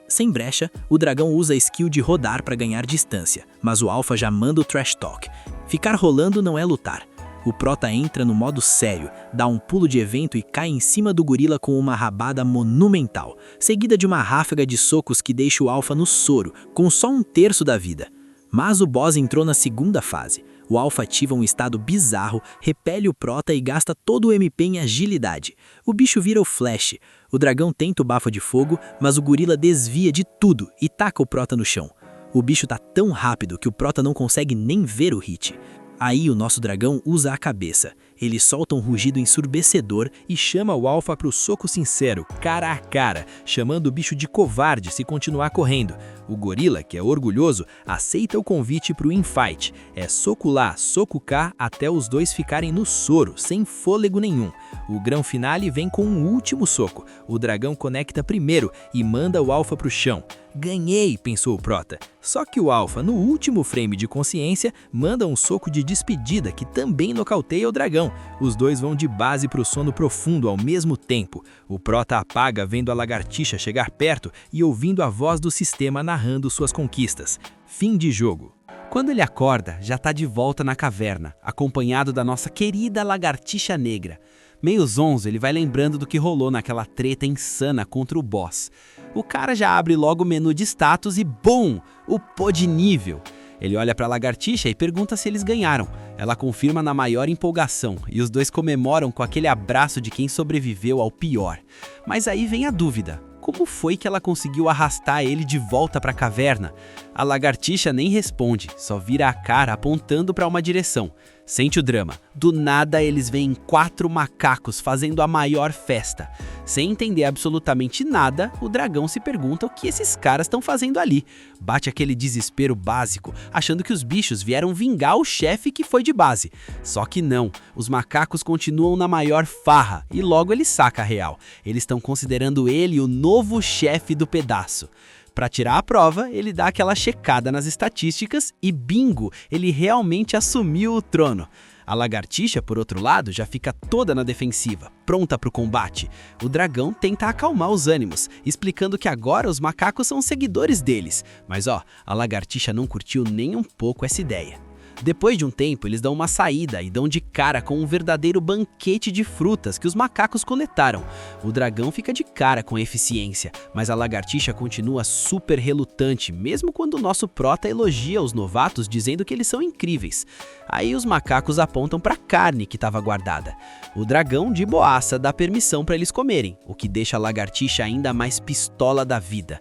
Sem brecha, o dragão usa a skill de rodar para ganhar distância, mas o Alpha já manda o trash talk. Ficar rolando não é lutar. O Prota entra no modo sério, dá um pulo de evento e cai em cima do gorila com uma rabada monumental, seguida de uma ráfaga de socos que deixa o Alpha no soro, com só um terço da vida. Mas o boss entrou na segunda fase. O Alpha ativa um estado bizarro, repele o Prota e gasta todo o MP em agilidade. O bicho vira o Flash. O dragão tenta o bafo de fogo, mas o gorila desvia de tudo e taca o Prota no chão. O bicho tá tão rápido que o Prota não consegue nem ver o hit. Aí o nosso dragão usa a cabeça. Ele solta um rugido ensurdecedor e chama o Alpha pro soco sincero, cara a cara, chamando o bicho de covarde se continuar correndo. O gorila, que é orgulhoso, aceita o convite pro infight. É soco lá, soco cá, até os dois ficarem no soro, sem fôlego nenhum. O grão finale vem com um último soco. O dragão conecta primeiro e manda o Alpha pro chão. Ganhei, pensou o Prota. Só que o Alpha, no último frame de consciência, manda um soco de despedida que também nocauteia o dragão. Os dois vão de base pro sono profundo ao mesmo tempo. O Prota apaga vendo a lagartixa chegar perto e ouvindo a voz do sistema narrando suas conquistas. Fim de jogo. Quando ele acorda, já tá de volta na caverna, acompanhado da nossa querida lagartixa negra. Meio zonzo, ele vai lembrando do que rolou naquela treta insana contra o boss. O cara já abre logo o menu de status e BUM! Upou de nível. Ele olha pra lagartixa e pergunta se eles ganharam. Ela confirma na maior empolgação, e os dois comemoram com aquele abraço de quem sobreviveu ao pior. Mas aí vem a dúvida. Como foi que ela conseguiu arrastar ele de volta para a caverna? A lagartixa nem responde, só vira a cara apontando para uma direção. Sente o drama. Do nada eles veem 4 macacos fazendo a maior festa. Sem entender absolutamente nada, o dragão se pergunta o que esses caras estão fazendo ali. Bate aquele desespero básico, achando que os bichos vieram vingar o chefe que foi de base. Só que não, os macacos continuam na maior farra e logo ele saca a real. Eles estão considerando ele o novo chefe do pedaço. Para tirar a prova, ele dá aquela checada nas estatísticas e bingo, ele realmente assumiu o trono. A lagartixa, por outro lado, já fica toda na defensiva, pronta para o combate. O dragão tenta acalmar os ânimos, explicando que agora os macacos são seguidores deles. Mas a lagartixa não curtiu nem um pouco essa ideia. Depois de um tempo, eles dão uma saída e dão de cara com um verdadeiro banquete de frutas que os macacos coletaram. O dragão fica de cara com a eficiência, mas a lagartixa continua super relutante, mesmo quando o nosso prota elogia os novatos dizendo que eles são incríveis. Aí os macacos apontam para a carne que estava guardada. O dragão, de boaça, dá permissão para eles comerem, o que deixa a lagartixa ainda mais pistola da vida.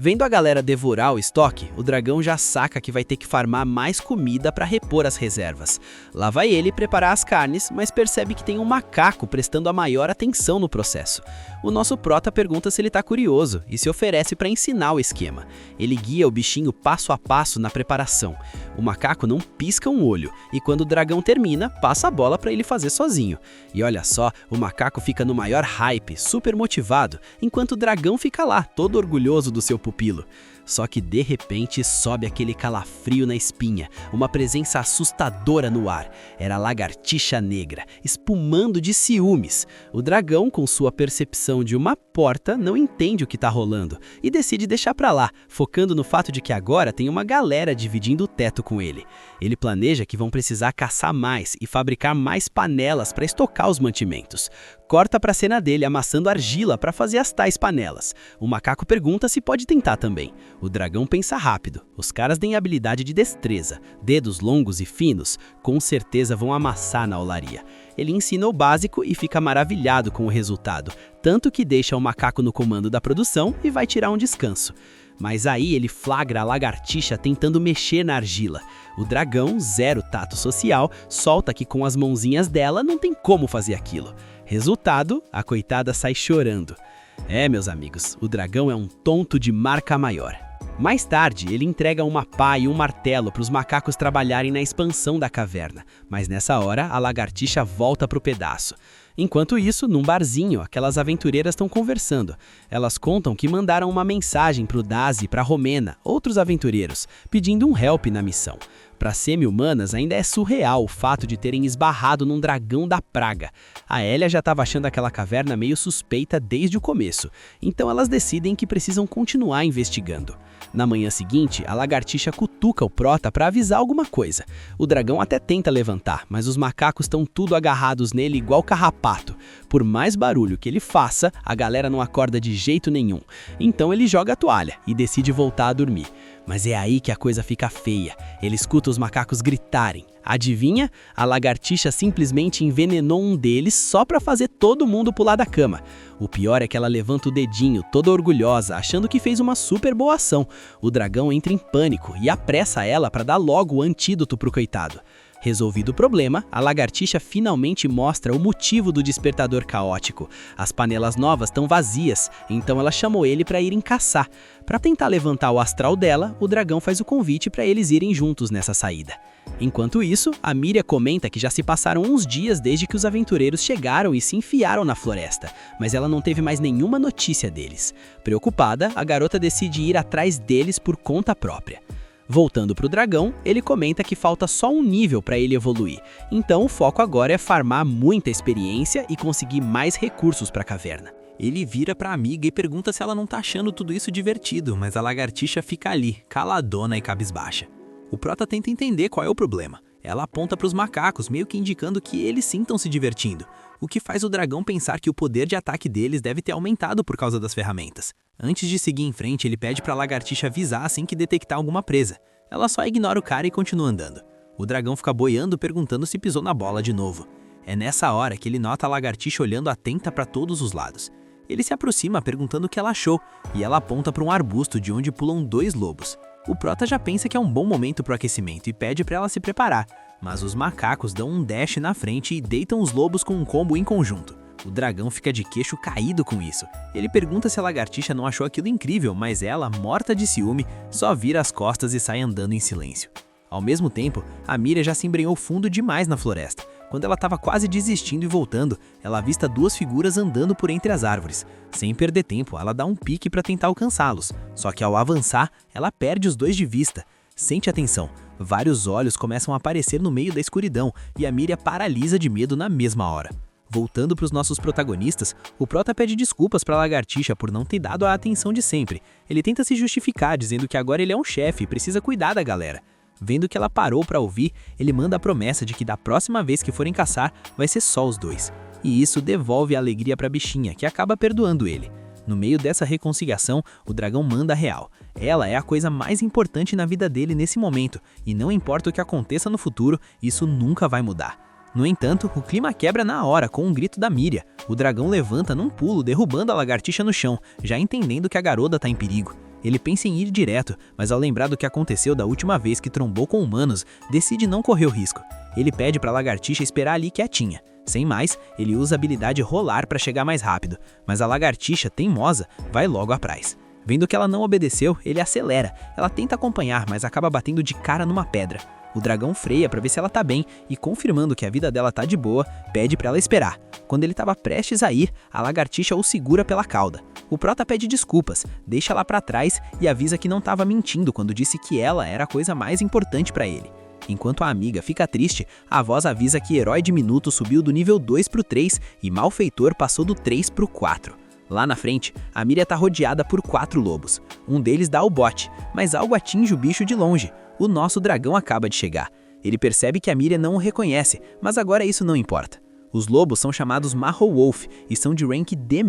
Vendo a galera devorar o estoque, o dragão já saca que vai ter que farmar mais comida para repor as reservas. Lá vai ele preparar as carnes, mas percebe que tem um macaco prestando a maior atenção no processo. O nosso prota pergunta se ele tá curioso e se oferece para ensinar o esquema. Ele guia o bichinho passo a passo na preparação. O macaco não pisca um olho e quando o dragão termina, passa a bola para ele fazer sozinho. E olha só, o macaco fica no maior hype, super motivado, enquanto o dragão fica lá, todo orgulhoso do seu pupilo. Só que de repente sobe aquele calafrio na espinha, uma presença assustadora no ar. Era a lagartixa negra, espumando de ciúmes. O dragão, com sua percepção de uma porta, não entende o que tá rolando e decide deixar pra lá, focando no fato de que agora tem uma galera dividindo o teto com ele. Ele planeja que vão precisar caçar mais e fabricar mais panelas para estocar os mantimentos. Corta pra cena dele amassando argila para fazer as tais panelas. O macaco pergunta se pode tentar também. O dragão pensa rápido. Os caras têm habilidade de destreza. Dedos longos e finos, com certeza vão amassar na olaria. Ele ensina o básico e fica maravilhado com o resultado, tanto que deixa o macaco no comando da produção e vai tirar um descanso. Mas aí ele flagra a lagartixa tentando mexer na argila. O dragão, zero tato social, solta que com as mãozinhas dela não tem como fazer aquilo. Resultado, a coitada sai chorando. Meus amigos, o dragão é um tonto de marca maior. Mais tarde, ele entrega uma pá e um martelo para os macacos trabalharem na expansão da caverna, mas nessa hora a lagartixa volta pro pedaço. Enquanto isso, num barzinho, aquelas aventureiras estão conversando. Elas contam que mandaram uma mensagem pro Dazi e pra Romena, outros aventureiros, pedindo um help na missão. Para semi-humanas, ainda é surreal o fato de terem esbarrado num dragão da praga. A Elia já estava achando aquela caverna meio suspeita desde o começo, então elas decidem que precisam continuar investigando. Na manhã seguinte, a lagartixa cutuca o prota para avisar alguma coisa. O dragão até tenta levantar, mas os macacos estão tudo agarrados nele igual carrapato. Por mais barulho que ele faça, a galera não acorda de jeito nenhum. Então ele joga a toalha e decide voltar a dormir. Mas é aí que a coisa fica feia. Ele escuta os macacos gritarem. Adivinha? A lagartixa simplesmente envenenou um deles só para fazer todo mundo pular da cama. O pior é que ela levanta o dedinho, toda orgulhosa, achando que fez uma super boa ação. O dragão entra em pânico e apressa ela para dar logo o antídoto pro coitado. Resolvido o problema, a lagartixa finalmente mostra o motivo do despertador caótico. As panelas novas estão vazias, então ela chamou ele para irem caçar. Para tentar levantar o astral dela, o dragão faz o convite para eles irem juntos nessa saída. Enquanto isso, a Míria comenta que já se passaram uns dias desde que os aventureiros chegaram e se enfiaram na floresta, mas ela não teve mais nenhuma notícia deles. Preocupada, a garota decide ir atrás deles por conta própria. Voltando para o dragão, ele comenta que falta só um nível para ele evoluir, então o foco agora é farmar muita experiência e conseguir mais recursos para a caverna. Ele vira pra amiga e pergunta se ela não tá achando tudo isso divertido, mas a lagartixa fica ali, caladona e cabisbaixa. O Prota tenta entender qual é o problema. Ela aponta para os macacos, meio que indicando que eles sim estão se divertindo, o que faz o dragão pensar que o poder de ataque deles deve ter aumentado por causa das ferramentas. Antes de seguir em frente, ele pede para a lagartixa avisar assim que detectar alguma presa. Ela só ignora o cara e continua andando. O dragão fica boiando, perguntando se pisou na bola de novo. É nessa hora que ele nota a lagartixa olhando atenta para todos os lados. Ele se aproxima perguntando o que ela achou, e ela aponta para um arbusto de onde pulam 2 lobos. O Prota já pensa que é um bom momento para o aquecimento e pede para ela se preparar, mas os macacos dão um dash na frente e deitam os lobos com um combo em conjunto. O dragão fica de queixo caído com isso. Ele pergunta se a lagartixa não achou aquilo incrível, mas ela, morta de ciúme, só vira as costas e sai andando em silêncio. Ao mesmo tempo, a Miria já se embrenhou fundo demais na floresta. Quando ela estava quase desistindo e voltando, ela avista 2 figuras andando por entre as árvores. Sem perder tempo, ela dá um pique para tentar alcançá-los. Só que ao avançar, ela perde os 2 de vista. Sente atenção, vários olhos começam a aparecer no meio da escuridão e a Miria paralisa de medo na mesma hora. Voltando para os nossos protagonistas, o Prota pede desculpas para a lagartixa por não ter dado a atenção de sempre. Ele tenta se justificar, dizendo que agora ele é um chefe e precisa cuidar da galera. Vendo que ela parou para ouvir, ele manda a promessa de que da próxima vez que forem caçar, vai ser só os 2. E isso devolve a alegria para a bichinha, que acaba perdoando ele. No meio dessa reconciliação, o dragão manda a real. Ela é a coisa mais importante na vida dele nesse momento, e não importa o que aconteça no futuro, isso nunca vai mudar. No entanto, o clima quebra na hora com um grito da Miria. O dragão levanta num pulo, derrubando a lagartixa no chão, já entendendo que a garota está em perigo. Ele pensa em ir direto, mas ao lembrar do que aconteceu da última vez que trombou com humanos, decide não correr o risco. Ele pede para a lagartixa esperar ali quietinha. Sem mais, ele usa a habilidade rolar para chegar mais rápido, mas a lagartixa, teimosa, vai logo atrás. Vendo que ela não obedeceu, ele acelera. Ela tenta acompanhar, mas acaba batendo de cara numa pedra. O dragão freia para ver se ela tá bem e, confirmando que a vida dela tá de boa, pede para ela esperar. Quando ele estava prestes a ir, a lagartixa o segura pela cauda. O Prota pede desculpas, deixa ela para trás e avisa que não estava mentindo quando disse que ela era a coisa mais importante para ele. Enquanto a amiga fica triste, a voz avisa que Herói Diminuto subiu do nível 2 pro 3 e Malfeitor passou do 3 pro 4. Lá na frente, a Miria tá rodeada por 4 lobos. Um deles dá o bote, mas algo atinge o bicho de longe. O nosso dragão acaba de chegar. Ele percebe que a Miria não o reconhece, mas agora isso não importa. Os lobos são chamados Marrowolf e são de rank D-.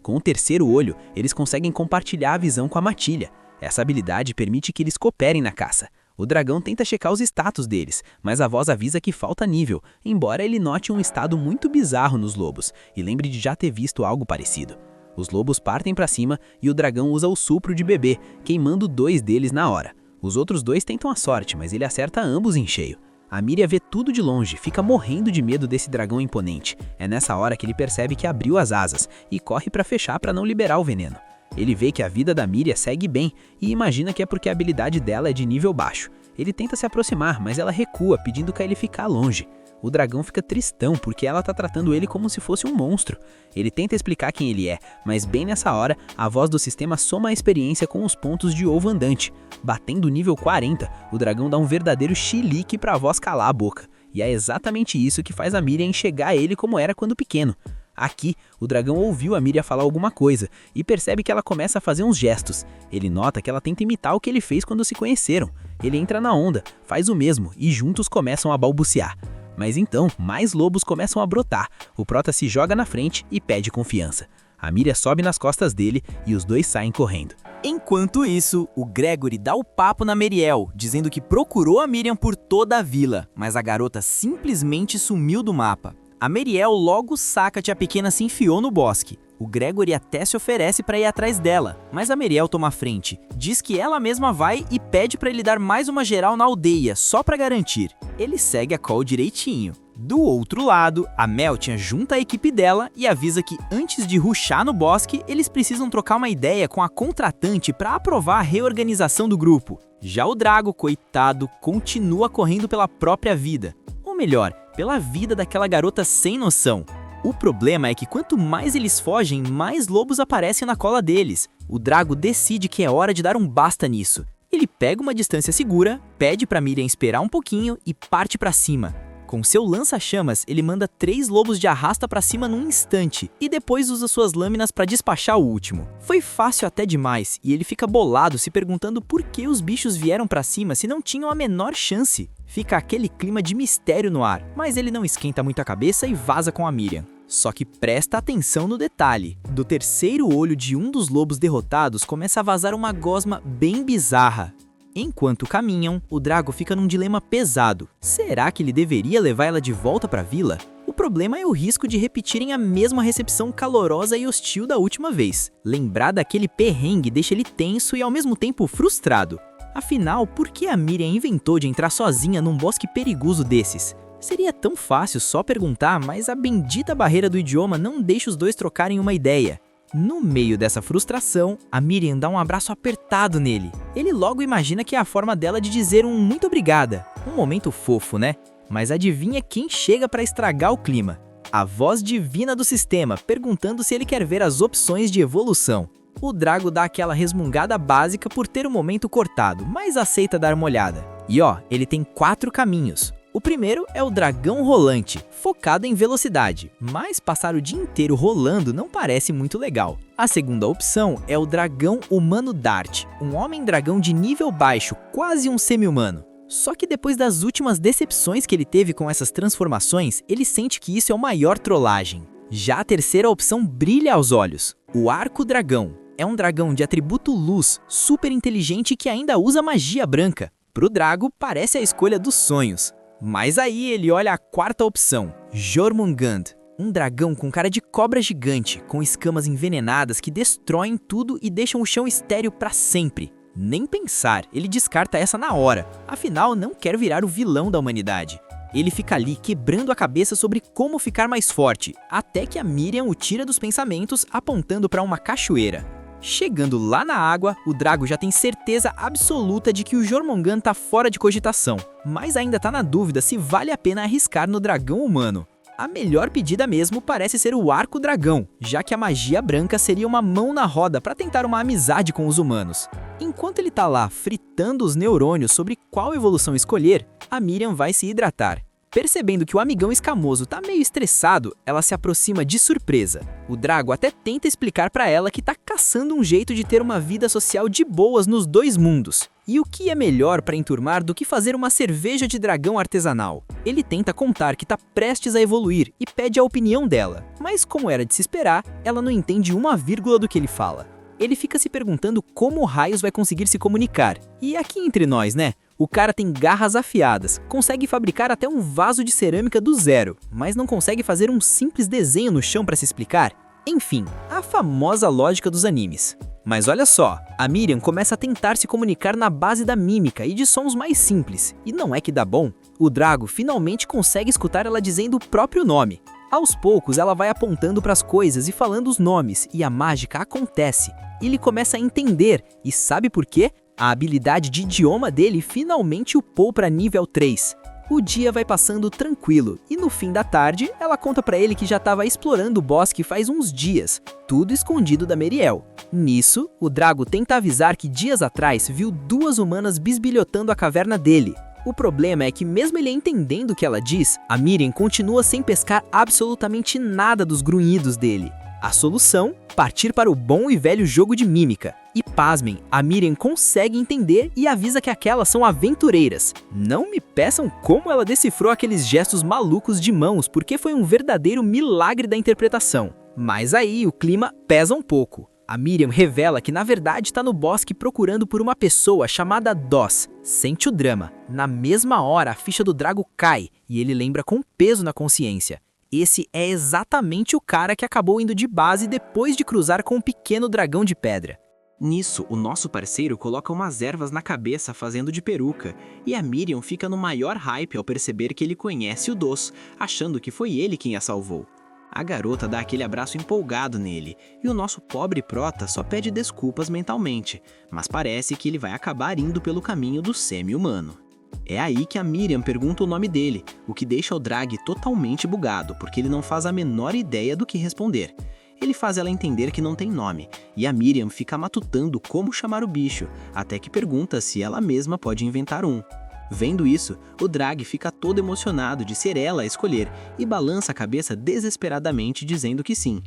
Com o terceiro olho, eles conseguem compartilhar a visão com a matilha. Essa habilidade permite que eles cooperem na caça. O dragão tenta checar os status deles, mas a voz avisa que falta nível, embora ele note um estado muito bizarro nos lobos e lembre de já ter visto algo parecido. Os lobos partem para cima e o dragão usa o supro de bebê, queimando 2 deles na hora. Os outros 2 tentam a sorte, mas ele acerta ambos em cheio. A Miria vê tudo de longe, fica morrendo de medo desse dragão imponente. É nessa hora que ele percebe que abriu as asas e corre para fechar para não liberar o veneno. Ele vê que a vida da Miria segue bem e imagina que é porque a habilidade dela é de nível baixo. Ele tenta se aproximar, mas ela recua, pedindo que ele fique longe. O dragão fica tristão porque ela tá tratando ele como se fosse um monstro. Ele tenta explicar quem ele é, mas bem nessa hora, a voz do sistema soma a experiência com os pontos de ovo andante. Batendo o nível 40, o dragão dá um verdadeiro chilique pra voz calar a boca. E é exatamente isso que faz a Miria enxergar ele como era quando pequeno. Aqui, o dragão ouviu a Miria falar alguma coisa e percebe que ela começa a fazer uns gestos. Ele nota que ela tenta imitar o que ele fez quando se conheceram. Ele entra na onda, faz o mesmo e juntos começam a balbuciar. Mas então, mais lobos começam a brotar. O Prota se joga na frente e pede confiança. A Miria sobe nas costas dele e os 2 saem correndo. Enquanto isso, o Gregory dá o papo na Meriel, dizendo que procurou a Miriam por toda a vila, mas a garota simplesmente sumiu do mapa. A Meriel logo saca que a pequena se enfiou no bosque. O Gregory até se oferece para ir atrás dela, mas a Meriel toma a frente, diz que ela mesma vai e pede para ele dar mais uma geral na aldeia, só para garantir. Ele segue a call direitinho. Do outro lado, a Meltia junta a equipe dela e avisa que antes de rushar no bosque, eles precisam trocar uma ideia com a contratante para aprovar a reorganização do grupo. Já o Drago, coitado, continua correndo pela própria vida. Ou melhor, pela vida daquela garota sem noção. O problema é que quanto mais eles fogem, mais lobos aparecem na cola deles. O Drago decide que é hora de dar um basta nisso. Ele pega uma distância segura, pede pra Miriam esperar um pouquinho e parte pra cima. Com seu lança-chamas, ele manda 3 lobos de arrasta pra cima num instante e depois usa suas lâminas pra despachar o último. Foi fácil até demais e ele fica bolado se perguntando por que os bichos vieram pra cima se não tinham a menor chance. Fica aquele clima de mistério no ar, mas ele não esquenta muito a cabeça e vaza com a Miriam. Só que presta atenção no detalhe. Do terceiro olho de um dos lobos derrotados começa a vazar uma gosma bem bizarra. Enquanto caminham, o Drago fica num dilema pesado. Será que ele deveria levar ela de volta para a vila? O problema é o risco de repetirem a mesma recepção calorosa e hostil da última vez. Lembrar daquele perrengue deixa ele tenso e ao mesmo tempo frustrado. Afinal, por que a Miriam inventou de entrar sozinha num bosque perigoso desses? Seria tão fácil só perguntar, mas a bendita barreira do idioma não deixa os dois trocarem uma ideia. No meio dessa frustração, a Miriam dá um abraço apertado nele. Ele logo imagina que é a forma dela de dizer um muito obrigada. Um momento fofo, né? Mas adivinha quem chega para estragar o clima? A voz divina do sistema, perguntando se ele quer ver as opções de evolução. O Drago dá aquela resmungada básica por ter o momento cortado, mas aceita dar uma olhada. E ele tem 4 caminhos. O primeiro é o dragão rolante, focado em velocidade, mas passar o dia inteiro rolando não parece muito legal. A segunda opção é o dragão humano Dart, um homem-dragão de nível baixo, quase um semi-humano. Só que depois das últimas decepções que ele teve com essas transformações, ele sente que isso é a maior trollagem. Já a terceira opção brilha aos olhos, o arco dragão. É um dragão de atributo luz, super inteligente que ainda usa magia branca. Pro Drago, parece a escolha dos sonhos. Mas aí ele olha a quarta opção, Jormungand, um dragão com cara de cobra gigante, com escamas envenenadas que destroem tudo e deixam o chão estéril para sempre. Nem pensar, ele descarta essa na hora, afinal não quer virar o vilão da humanidade. Ele fica ali quebrando a cabeça sobre como ficar mais forte, até que a Miriam o tira dos pensamentos apontando para uma cachoeira. Chegando lá na água, o Drago já tem certeza absoluta de que o Jormungand tá fora de cogitação, mas ainda tá na dúvida se vale a pena arriscar no dragão humano. A melhor pedida mesmo parece ser o arco dragão, já que a magia branca seria uma mão na roda para tentar uma amizade com os humanos. Enquanto ele tá lá fritando os neurônios sobre qual evolução escolher, a Miriam vai se hidratar. Percebendo que o amigão escamoso tá meio estressado, ela se aproxima de surpresa. O Drago até tenta explicar pra ela que tá caçando um jeito de ter uma vida social de boas nos 2 mundos. E o que é melhor pra enturmar do que fazer uma cerveja de dragão artesanal? Ele tenta contar que tá prestes a evoluir e pede a opinião dela. Mas como era de se esperar, ela não entende uma vírgula do que ele fala. Ele fica se perguntando como raios vai conseguir se comunicar. E aqui entre nós, né? O cara tem garras afiadas, consegue fabricar até um vaso de cerâmica do zero, mas não consegue fazer um simples desenho no chão para se explicar? Enfim, a famosa lógica dos animes. Mas olha só, a Miriam começa a tentar se comunicar na base da mímica e de sons mais simples, e não é que dá bom. O Drago finalmente consegue escutar ela dizendo o próprio nome. Aos poucos ela vai apontando para as coisas e falando os nomes, e a mágica acontece. Ele começa a entender, e sabe por quê? A habilidade de idioma dele finalmente upou para nível 3. O dia vai passando tranquilo, e no fim da tarde, ela conta pra ele que já estava explorando o bosque faz uns dias, tudo escondido da Meriel. Nisso, o Drago tenta avisar que dias atrás viu 2 humanas bisbilhotando a caverna dele. O problema é que mesmo ele entendendo o que ela diz, a Miriam continua sem pescar absolutamente nada dos grunhidos dele. A solução? Partir para o bom e velho jogo de mímica. E pasmem, a Miriam consegue entender e avisa que aquelas são aventureiras. Não me peçam como ela decifrou aqueles gestos malucos de mãos, porque foi um verdadeiro milagre da interpretação. Mas aí o clima pesa um pouco. A Miriam revela que na verdade está no bosque procurando por uma pessoa chamada Doss. Sente o drama. Na mesma hora a ficha do Drago cai e ele lembra com peso na consciência. Esse é exatamente o cara que acabou indo de base depois de cruzar com um pequeno dragão de pedra. Nisso, o nosso parceiro coloca umas ervas na cabeça fazendo de peruca, e a Miriam fica no maior hype ao perceber que ele conhece o Doss, achando que foi ele quem a salvou. A garota dá aquele abraço empolgado nele, e o nosso pobre prota só pede desculpas mentalmente, mas parece que ele vai acabar indo pelo caminho do semi-humano. É aí que a Miriam pergunta o nome dele, o que deixa o Drag totalmente bugado, porque ele não faz a menor ideia do que responder. Ele faz ela entender que não tem nome, e a Miriam fica matutando como chamar o bicho, até que pergunta se ela mesma pode inventar um. Vendo isso, o Drag fica todo emocionado de ser ela a escolher e balança a cabeça desesperadamente dizendo que sim.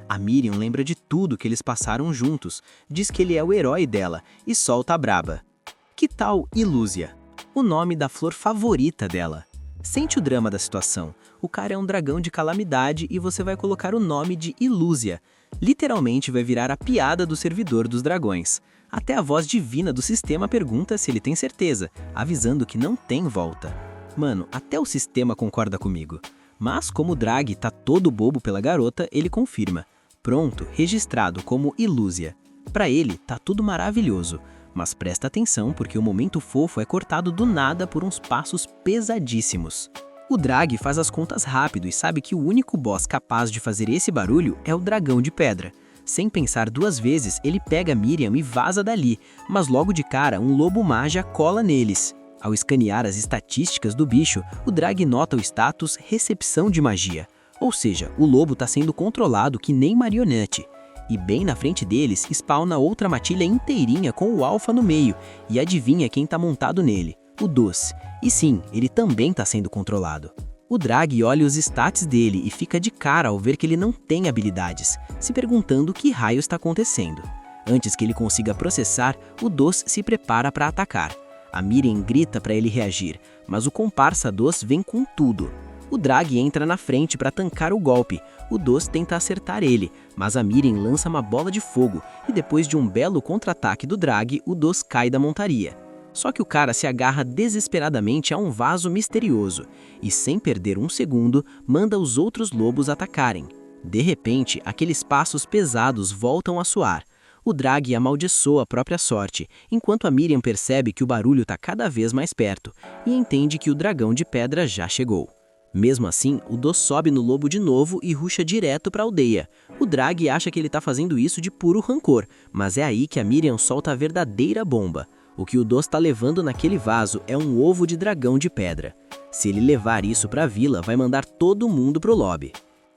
A Miriam lembra de tudo que eles passaram juntos, diz que ele é o herói dela e solta a braba. Que tal Ilúzia? O nome da flor favorita dela. Sente o drama da situação. O cara é um dragão de calamidade e você vai colocar o nome de Ilúzia. Literalmente vai virar a piada do servidor dos dragões. Até a voz divina do sistema pergunta se ele tem certeza, avisando que não tem volta. Mano, até o sistema concorda comigo. Mas como o Drag tá todo bobo pela garota, ele confirma. Pronto, registrado como Ilúzia. Pra ele, tá tudo maravilhoso. Mas presta atenção porque o momento fofo é cortado do nada por uns passos pesadíssimos. O Drag faz as contas rápido e sabe que o único boss capaz de fazer esse barulho é o dragão de pedra. Sem pensar duas vezes, ele pega Miriam e vaza dali, mas logo de cara um lobo magia cola neles. Ao escanear as estatísticas do bicho, o Drag nota o status recepção de magia. Ou seja, o lobo está sendo controlado que nem marionete. E bem na frente deles, spawna outra matilha inteirinha com o alfa no meio, e adivinha quem está montado nele? O Doce. E sim, ele também está sendo controlado. O Drag olha os stats dele e fica de cara ao ver que ele não tem habilidades, se perguntando o que raio está acontecendo. Antes que ele consiga processar, o Doce se prepara para atacar. A Miriam grita para ele reagir, mas o comparsa Doce vem com tudo. O Drag entra na frente para tancar o golpe. O Doce tenta acertar ele, mas a Miriam lança uma bola de fogo e depois de um belo contra-ataque do Drag, o Doce cai da montaria. Só que o cara se agarra desesperadamente a um vaso misterioso e, sem perder um segundo, manda os outros lobos atacarem. De repente, aqueles passos pesados voltam a soar. O Drag amaldiçoa a própria sorte, enquanto a Miriam percebe que o barulho está cada vez mais perto e entende que o dragão de pedra já chegou. Mesmo assim, o Doce sobe no lobo de novo e rusha direto para a aldeia. O Drag acha que ele está fazendo isso de puro rancor, mas é aí que a Miriam solta a verdadeira bomba. O que o Doce está levando naquele vaso é um ovo de dragão de pedra. Se ele levar isso para a vila, vai mandar todo mundo pro lobby.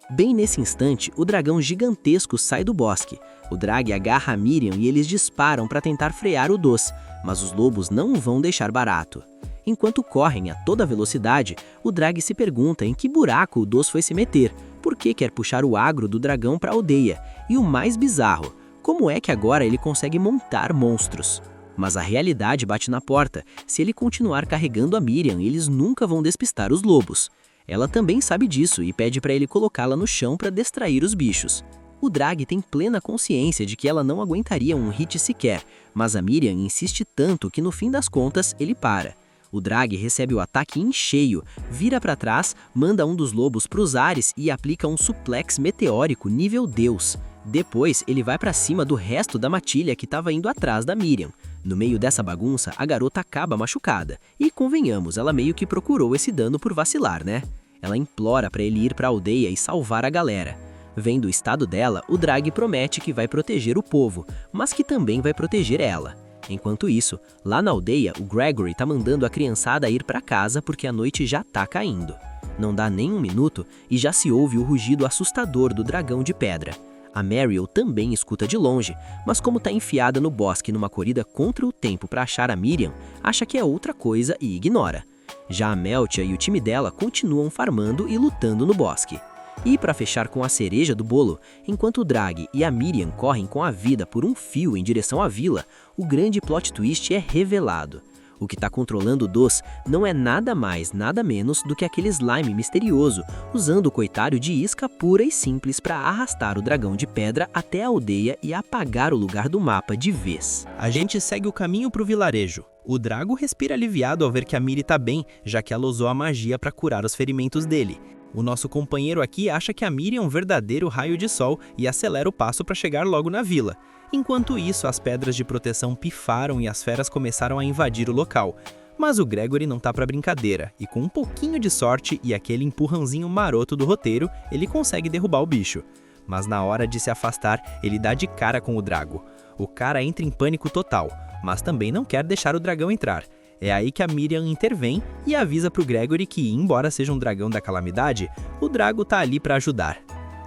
Bem nesse instante, o dragão gigantesco sai do bosque. O Drag agarra a Miriam e eles disparam para tentar frear o Doce, mas os lobos não vão deixar barato. Enquanto correm a toda velocidade, o Drag se pergunta em que buraco o Doce foi se meter, por que quer puxar o agro do dragão para a aldeia, e o mais bizarro, como é que agora ele consegue montar monstros? Mas a realidade bate na porta. Se ele continuar carregando a Miriam, eles nunca vão despistar os lobos. Ela também sabe disso e pede para ele colocá-la no chão para distrair os bichos. O Drag tem plena consciência de que ela não aguentaria um hit sequer, mas a Miriam insiste tanto que no fim das contas ele para. O Drag recebe o ataque em cheio, vira para trás, manda um dos lobos para os ares e aplica um suplex meteórico nível Deus. Depois ele vai para cima do resto da matilha que estava indo atrás da Miriam. No meio dessa bagunça, a garota acaba machucada. E convenhamos, ela meio que procurou esse dano por vacilar, né? Ela implora para ele ir para a aldeia e salvar a galera. Vendo o estado dela, o Drag promete que vai proteger o povo, mas que também vai proteger ela. Enquanto isso, lá na aldeia, o Gregory tá mandando a criançada ir para casa porque a noite já tá caindo. Não dá nem um minuto e já se ouve o rugido assustador do dragão de pedra. A Mariel também escuta de longe, mas como tá enfiada no bosque numa corrida contra o tempo para achar a Miriam, acha que é outra coisa e ignora. Já a Meltia e o time dela continuam farmando e lutando no bosque. E para fechar com a cereja do bolo, enquanto o Drag e a Miriam correm com a vida por um fio em direção à vila, o grande plot twist é revelado. O que está controlando o Doce não é nada mais, nada menos do que aquele slime misterioso, usando o coitário de isca pura e simples para arrastar o dragão de pedra até a aldeia e apagar o lugar do mapa de vez. A gente segue o caminho pro vilarejo. O Drago respira aliviado ao ver que a Miri tá bem, já que ela usou a magia para curar os ferimentos dele. O nosso companheiro aqui acha que a Miri é um verdadeiro raio de sol e acelera o passo para chegar logo na vila. Enquanto isso, as pedras de proteção pifaram e as feras começaram a invadir o local. Mas o Gregory não tá pra brincadeira, e com um pouquinho de sorte e aquele empurrãozinho maroto do roteiro, ele consegue derrubar o bicho. Mas na hora de se afastar, ele dá de cara com o Drago. O cara entra em pânico total, mas também não quer deixar o dragão entrar. É aí que a Miriam intervém e avisa pro Gregory que, embora seja um dragão da calamidade, o Drago tá ali pra ajudar.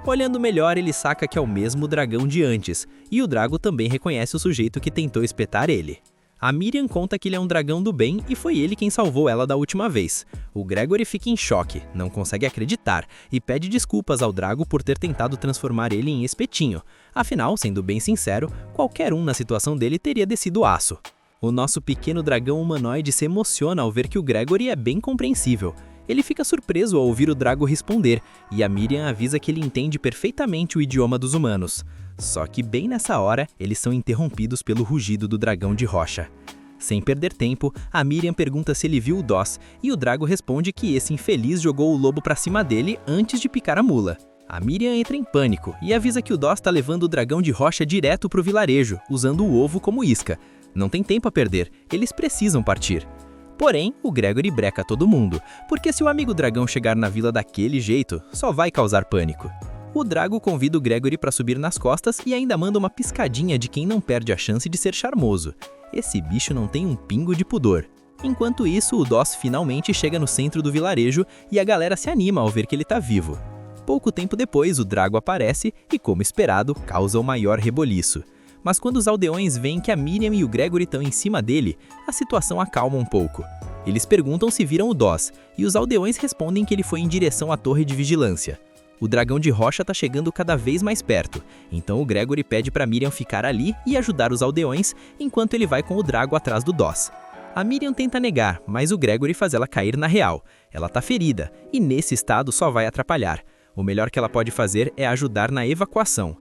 Olhando melhor, ele saca que é o mesmo dragão de antes, e o Drago também reconhece o sujeito que tentou espetar ele. A Miriam conta que ele é um dragão do bem e foi ele quem salvou ela da última vez. O Gregory fica em choque, não consegue acreditar e pede desculpas ao Drago por ter tentado transformar ele em espetinho. Afinal, sendo bem sincero, qualquer um na situação dele teria descido aço. O nosso pequeno dragão humanoide se emociona ao ver que o Gregory é bem compreensível. Ele fica surpreso ao ouvir o Drago responder, e a Miriam avisa que ele entende perfeitamente o idioma dos humanos. Só que bem nessa hora, eles são interrompidos pelo rugido do dragão de rocha. Sem perder tempo, a Miriam pergunta se ele viu o Doss, e o Drago responde que esse infeliz jogou o lobo pra cima dele antes de picar a mula. A Miriam entra em pânico e avisa que o Doss tá levando o dragão de rocha direto pro vilarejo, usando o ovo como isca. Não tem tempo a perder, eles precisam partir. Porém, o Gregory breca todo mundo, porque se o amigo dragão chegar na vila daquele jeito, só vai causar pânico. O Drago convida o Gregory para subir nas costas e ainda manda uma piscadinha de quem não perde a chance de ser charmoso. Esse bicho não tem um pingo de pudor. Enquanto isso, o Doss finalmente chega no centro do vilarejo e a galera se anima ao ver que ele tá vivo. Pouco tempo depois, o Drago aparece e, como esperado, causa o maior reboliço. Mas quando os aldeões veem que a Miriam e o Gregory estão em cima dele, a situação acalma um pouco. Eles perguntam se viram o Doss, e os aldeões respondem que ele foi em direção à torre de vigilância. O dragão de rocha tá chegando cada vez mais perto, então o Gregory pede para Miriam ficar ali e ajudar os aldeões, enquanto ele vai com o Drago atrás do Doss. A Miriam tenta negar, mas o Gregory faz ela cair na real. Ela tá ferida, e nesse estado só vai atrapalhar. O melhor que ela pode fazer é ajudar na evacuação.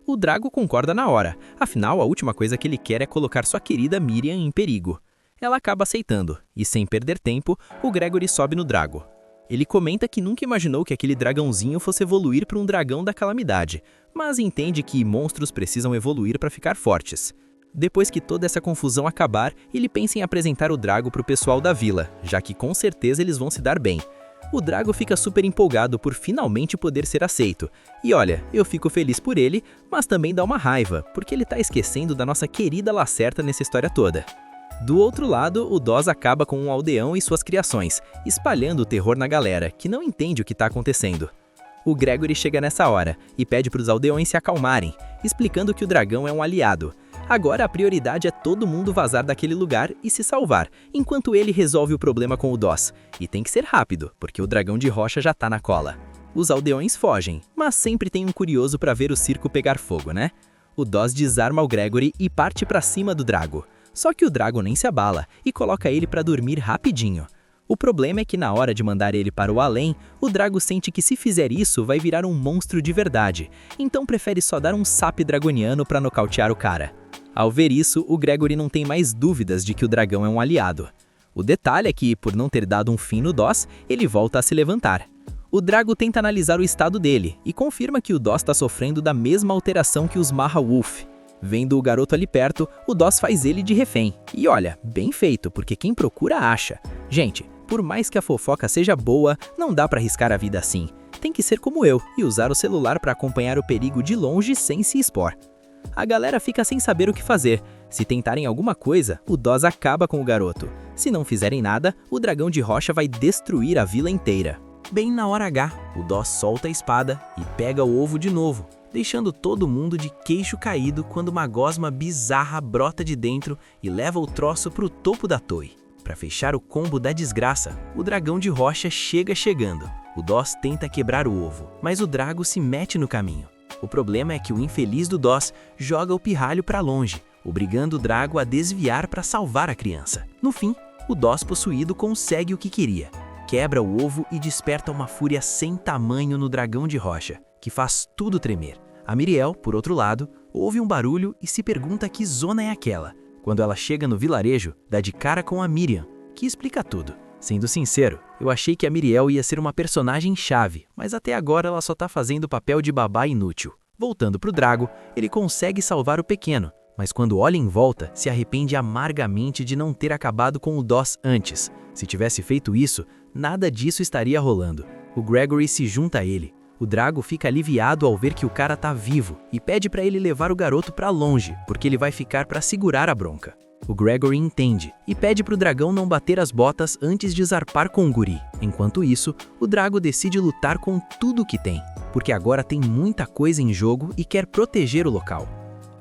O Drago concorda na hora, afinal a última coisa que ele quer é colocar sua querida Miriam em perigo. Ela acaba aceitando, e sem perder tempo, o Gregory sobe no Drago. Ele comenta que nunca imaginou que aquele dragãozinho fosse evoluir para um dragão da calamidade, mas entende que monstros precisam evoluir para ficar fortes. Depois que toda essa confusão acabar, ele pensa em apresentar o Drago para o pessoal da vila, já que com certeza eles vão se dar bem. O Drago fica super empolgado por finalmente poder ser aceito. E olha, eu fico feliz por ele, mas também dá uma raiva, porque ele tá esquecendo da nossa querida Lacerta nessa história toda. Do outro lado, o Doss acaba com um aldeão e suas criações, espalhando o terror na galera, que não entende o que tá acontecendo. O Gregory chega nessa hora e pede para os aldeões se acalmarem, explicando que o dragão é um aliado. Agora a prioridade é todo mundo vazar daquele lugar e se salvar, enquanto ele resolve o problema com o Doss. E tem que ser rápido, porque o dragão de rocha já tá na cola. Os aldeões fogem, mas sempre tem um curioso para ver o circo pegar fogo, né? O Doss desarma o Gregory e parte para cima do Drago. Só que o Drago nem se abala e coloca ele para dormir rapidinho. O problema é que na hora de mandar ele para o além, o Drago sente que se fizer isso vai virar um monstro de verdade, então prefere só dar um sape dragoniano para nocautear o cara. Ao ver isso, o Gregory não tem mais dúvidas de que o dragão é um aliado. O detalhe é que, por não ter dado um fim no Doss, ele volta a se levantar. O Drago tenta analisar o estado dele e confirma que o Doss está sofrendo da mesma alteração que os Maha Wolf. Vendo o garoto ali perto, o Doss faz ele de refém. E olha, bem feito, porque quem procura acha. Gente, por mais que a fofoca seja boa, não dá pra arriscar a vida assim. Tem que ser como eu e usar o celular pra acompanhar o perigo de longe sem se expor. A galera fica sem saber o que fazer. Se tentarem alguma coisa, o Doss acaba com o garoto. Se não fizerem nada, o dragão de rocha vai destruir a vila inteira. Bem na hora H, o Doss solta a espada e pega o ovo de novo, deixando todo mundo de queixo caído quando uma gosma bizarra brota de dentro e leva o troço pro topo da torre. Para fechar o combo da desgraça, o dragão de rocha chega chegando. O Doss tenta quebrar o ovo, mas o Drago se mete no caminho. O problema é que o infeliz do Doss joga o pirralho para longe, obrigando o Drago a desviar para salvar a criança. No fim, o Doss possuído consegue o que queria. Quebra o ovo e desperta uma fúria sem tamanho no dragão de rocha, que faz tudo tremer. A Miriel, por outro lado, ouve um barulho e se pergunta que zona é aquela. Quando ela chega no vilarejo, dá de cara com a Miriam, que explica tudo. Sendo sincero, eu achei que a Miriel ia ser uma personagem-chave, mas até agora ela só tá fazendo o papel de babá inútil. Voltando pro Drago, ele consegue salvar o pequeno, mas quando olha em volta, se arrepende amargamente de não ter acabado com o Doss antes. Se tivesse feito isso, nada disso estaria rolando. O Gregory se junta a ele. O Drago fica aliviado ao ver que o cara tá vivo e pede pra ele levar o garoto pra longe, porque ele vai ficar pra segurar a bronca. O Gregory entende e pede pro dragão não bater as botas antes de zarpar com o guri. Enquanto isso, o Drago decide lutar com tudo que tem, porque agora tem muita coisa em jogo e quer proteger o local.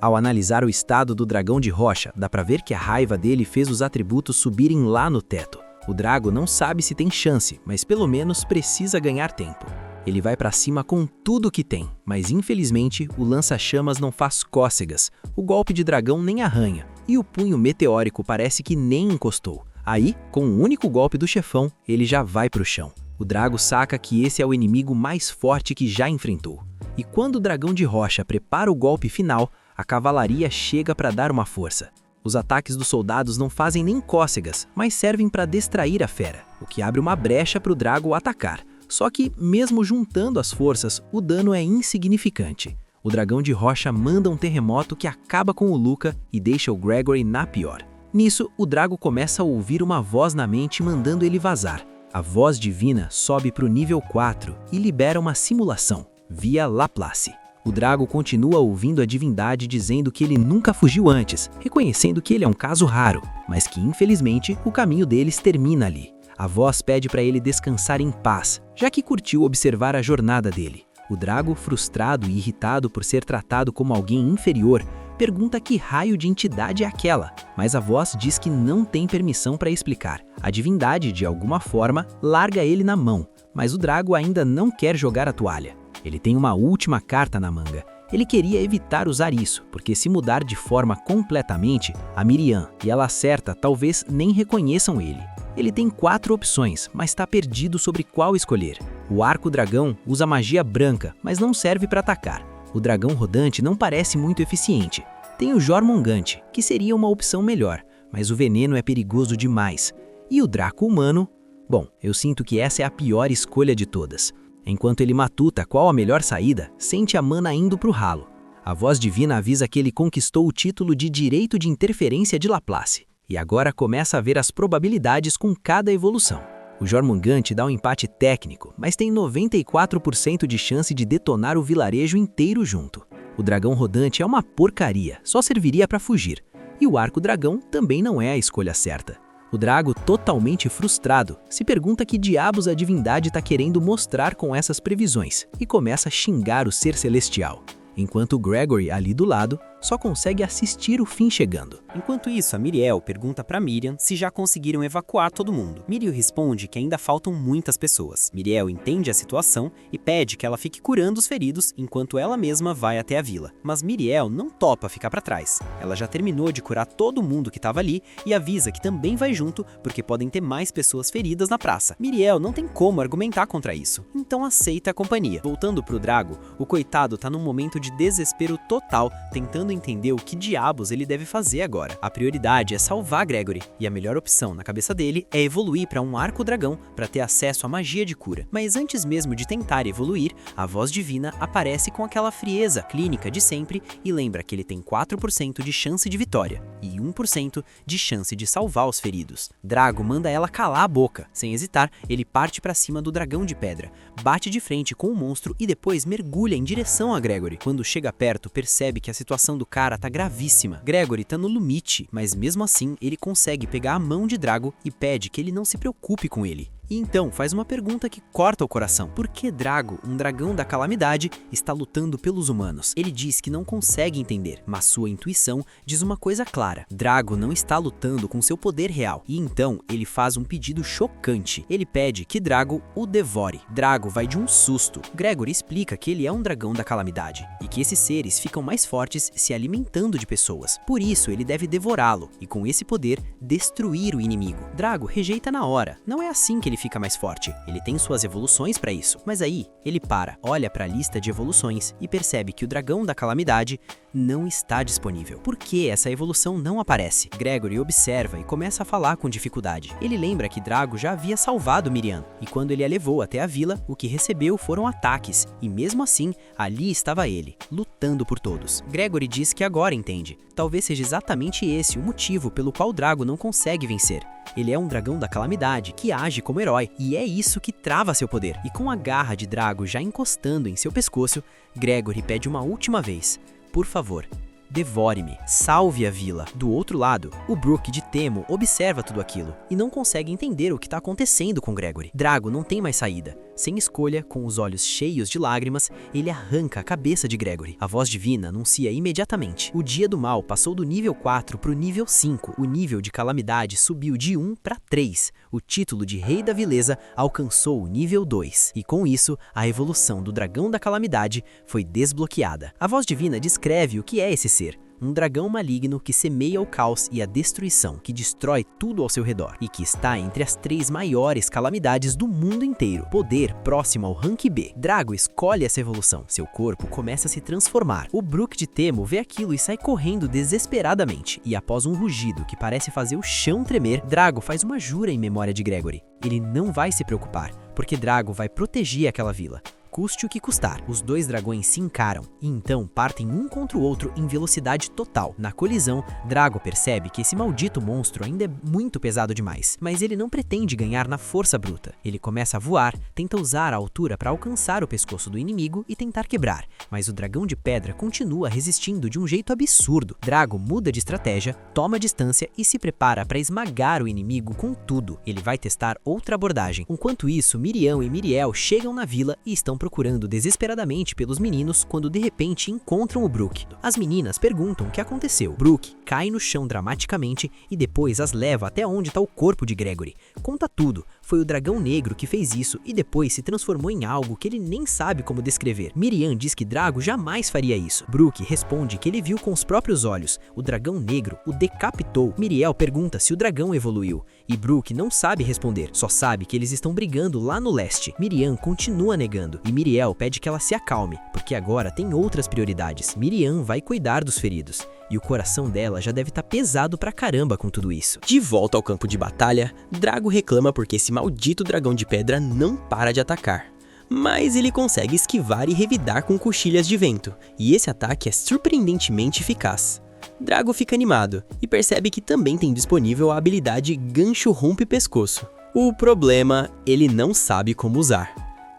Ao analisar o estado do dragão de rocha, dá pra ver que a raiva dele fez os atributos subirem lá no teto. O Drago não sabe se tem chance, mas pelo menos precisa ganhar tempo. Ele vai pra cima com tudo que tem, mas infelizmente o lança-chamas não faz cócegas, o golpe de dragão nem arranha, e o punho meteórico parece que nem encostou. Aí, com o único golpe do chefão, ele já vai pro chão. O Drago saca que esse é o inimigo mais forte que já enfrentou. E quando o dragão de rocha prepara o golpe final, a cavalaria chega para dar uma força. Os ataques dos soldados não fazem nem cócegas, mas servem para distrair a fera, o que abre uma brecha para o Drago atacar. Só que, mesmo juntando as forças, o dano é insignificante. O dragão de rocha manda um terremoto que acaba com o Luca e deixa o Gregory na pior. Nisso, o Drago começa a ouvir uma voz na mente mandando ele vazar. A voz divina sobe para o nível 4 e libera uma simulação, via Laplace. O Drago continua ouvindo a divindade dizendo que ele nunca fugiu antes, reconhecendo que ele é um caso raro, mas que infelizmente o caminho deles termina ali. A voz pede para ele descansar em paz, já que curtiu observar a jornada dele. O Drago, frustrado e irritado por ser tratado como alguém inferior, pergunta que raio de entidade é aquela, mas a voz diz que não tem permissão para explicar. A divindade, de alguma forma, larga ele na mão, mas o Drago ainda não quer jogar a toalha. Ele tem uma última carta na manga. Ele queria evitar usar isso, porque se mudar de forma completamente, a Miriam e ela acerta talvez nem reconheçam ele. Ele tem 4 opções, mas está perdido sobre qual escolher. O arco dragão usa magia branca, mas não serve para atacar. O dragão rodante não parece muito eficiente. Tem o Jormungante, que seria uma opção melhor, mas o veneno é perigoso demais. E o Draco humano? Bom, eu sinto que essa é a pior escolha de todas. Enquanto ele matuta qual a melhor saída, sente a mana indo pro ralo. A voz divina avisa que ele conquistou o título de direito de interferência de Laplace, e agora começa a ver as probabilidades com cada evolução. O Jormungante dá um empate técnico, mas tem 94% de chance de detonar o vilarejo inteiro junto. O dragão rodante é uma porcaria, só serviria para fugir. E o arco dragão também não é a escolha certa. O Drago, totalmente frustrado, se pergunta que diabos a divindade está querendo mostrar com essas previsões e começa a xingar o ser celestial. Enquanto o Gregory, ali do lado, só consegue assistir o fim chegando. Enquanto isso, a Miriel pergunta para Miriam se já conseguiram evacuar todo mundo. Miriel responde que ainda faltam muitas pessoas. Miriel entende a situação e pede que ela fique curando os feridos enquanto ela mesma vai até a vila. Mas Miriel não topa ficar para trás. Ela já terminou de curar todo mundo que estava ali e avisa que também vai junto porque podem ter mais pessoas feridas na praça. Miriel não tem como argumentar contra isso, então aceita a companhia. Voltando pro Drago, o coitado tá num momento de desespero total, tentando entender o que diabos ele deve fazer agora. A prioridade é salvar Gregory, e a melhor opção na cabeça dele é evoluir para um arco dragão para ter acesso à magia de cura. Mas antes mesmo de tentar evoluir, a voz divina aparece com aquela frieza clínica de sempre e lembra que ele tem 4% de chance de vitória e 1% de chance de salvar os feridos. Drago manda ela calar a boca. Sem hesitar, ele parte para cima do dragão de pedra, bate de frente com o monstro e depois mergulha em direção a Gregory. Quando chega perto, percebe que a situação do cara tá gravíssima. Gregory tá no limite, mas mesmo assim ele consegue pegar a mão de Drago e pede que ele não se preocupe com ele. E então faz uma pergunta que corta o coração. Por que Drago, um dragão da calamidade, está lutando pelos humanos? Ele diz que não consegue entender, mas sua intuição diz uma coisa clara. Drago não está lutando com seu poder real. E então ele faz um pedido chocante. Ele pede que Drago o devore. Drago vai de um susto. Gregory explica que ele é um dragão da calamidade e que esses seres ficam mais fortes se alimentando de pessoas. Por isso ele deve devorá-lo e com esse poder destruir o inimigo. Drago rejeita na hora. Não é assim que ele fica mais forte. Ele tem suas evoluções para isso. Mas aí, ele para, olha para a lista de evoluções e percebe que o dragão da calamidade não está disponível. Por que essa evolução não aparece? Gregory observa e começa a falar com dificuldade. Ele lembra que Drago já havia salvado Miriam, e quando ele a levou até a vila, o que recebeu foram ataques, e mesmo assim, ali estava ele, lutando por todos. Gregory diz que agora entende. Talvez seja exatamente esse o motivo pelo qual Drago não consegue vencer. Ele é um dragão da calamidade, que age como herói, e é isso que trava seu poder. E com a garra de Drago já encostando em seu pescoço, Gregory pede uma última vez: por favor, devore-me, salve a vila. Do outro lado, o Brook de Temo observa tudo aquilo e não consegue entender o que está acontecendo com Gregory. Drago não tem mais saída. Sem escolha, com os olhos cheios de lágrimas, ele arranca a cabeça de Gregory. A voz divina anuncia imediatamente. O dia do mal passou do nível 4 para o nível 5. O nível de calamidade subiu de 1 para 3. O título de Rei da Vileza alcançou o nível 2. E com isso, a evolução do Dragão da Calamidade foi desbloqueada. A voz divina descreve o que é esse ser. Um dragão maligno que semeia o caos e a destruição, que destrói tudo ao seu redor e que está entre as 3 maiores calamidades do mundo inteiro. Poder próximo ao Rank B. Drago escolhe essa evolução. Seu corpo começa a se transformar. O Brook de Temo vê aquilo e sai correndo desesperadamente. E após um rugido que parece fazer o chão tremer, Drago faz uma jura em memória de Gregory. Ele não vai se preocupar, porque Drago vai proteger aquela vila. Custe o que custar. Os 2 dragões se encaram e então partem um contra o outro em velocidade total. Na colisão, Drago percebe que esse maldito monstro ainda é muito pesado demais, mas ele não pretende ganhar na força bruta. Ele começa a voar, tenta usar a altura para alcançar o pescoço do inimigo e tentar quebrar, mas o dragão de pedra continua resistindo de um jeito absurdo. Drago muda de estratégia, toma distância e se prepara para esmagar o inimigo com tudo. Ele vai testar outra abordagem. Enquanto isso, Miriam e Miriel chegam na vila e estão procurando desesperadamente pelos meninos quando de repente encontram o Brook. As meninas perguntam o que aconteceu. Brook cai no chão dramaticamente e depois as leva até onde está o corpo de Gregory. Conta tudo. Foi o dragão negro que fez isso e depois se transformou em algo que ele nem sabe como descrever. Miriam diz que Drago jamais faria isso. Brook responde que ele viu com os próprios olhos. O dragão negro o decapitou. Miriel pergunta se o dragão evoluiu e Brook não sabe responder, só sabe que eles estão brigando lá no leste. Miriam continua negando e Miriel pede que ela se acalme, porque agora tem outras prioridades. Miriam vai cuidar dos feridos e o coração dela já deve estar pesado pra caramba com tudo isso. De volta ao campo de batalha, Drago reclama porque esse maldito dragão de pedra não para de atacar. Mas ele consegue esquivar e revidar com coxilhas de vento, e esse ataque é surpreendentemente eficaz. Drago fica animado e percebe que também tem disponível a habilidade Gancho Rompe Pescoço. O problema, ele não sabe como usar.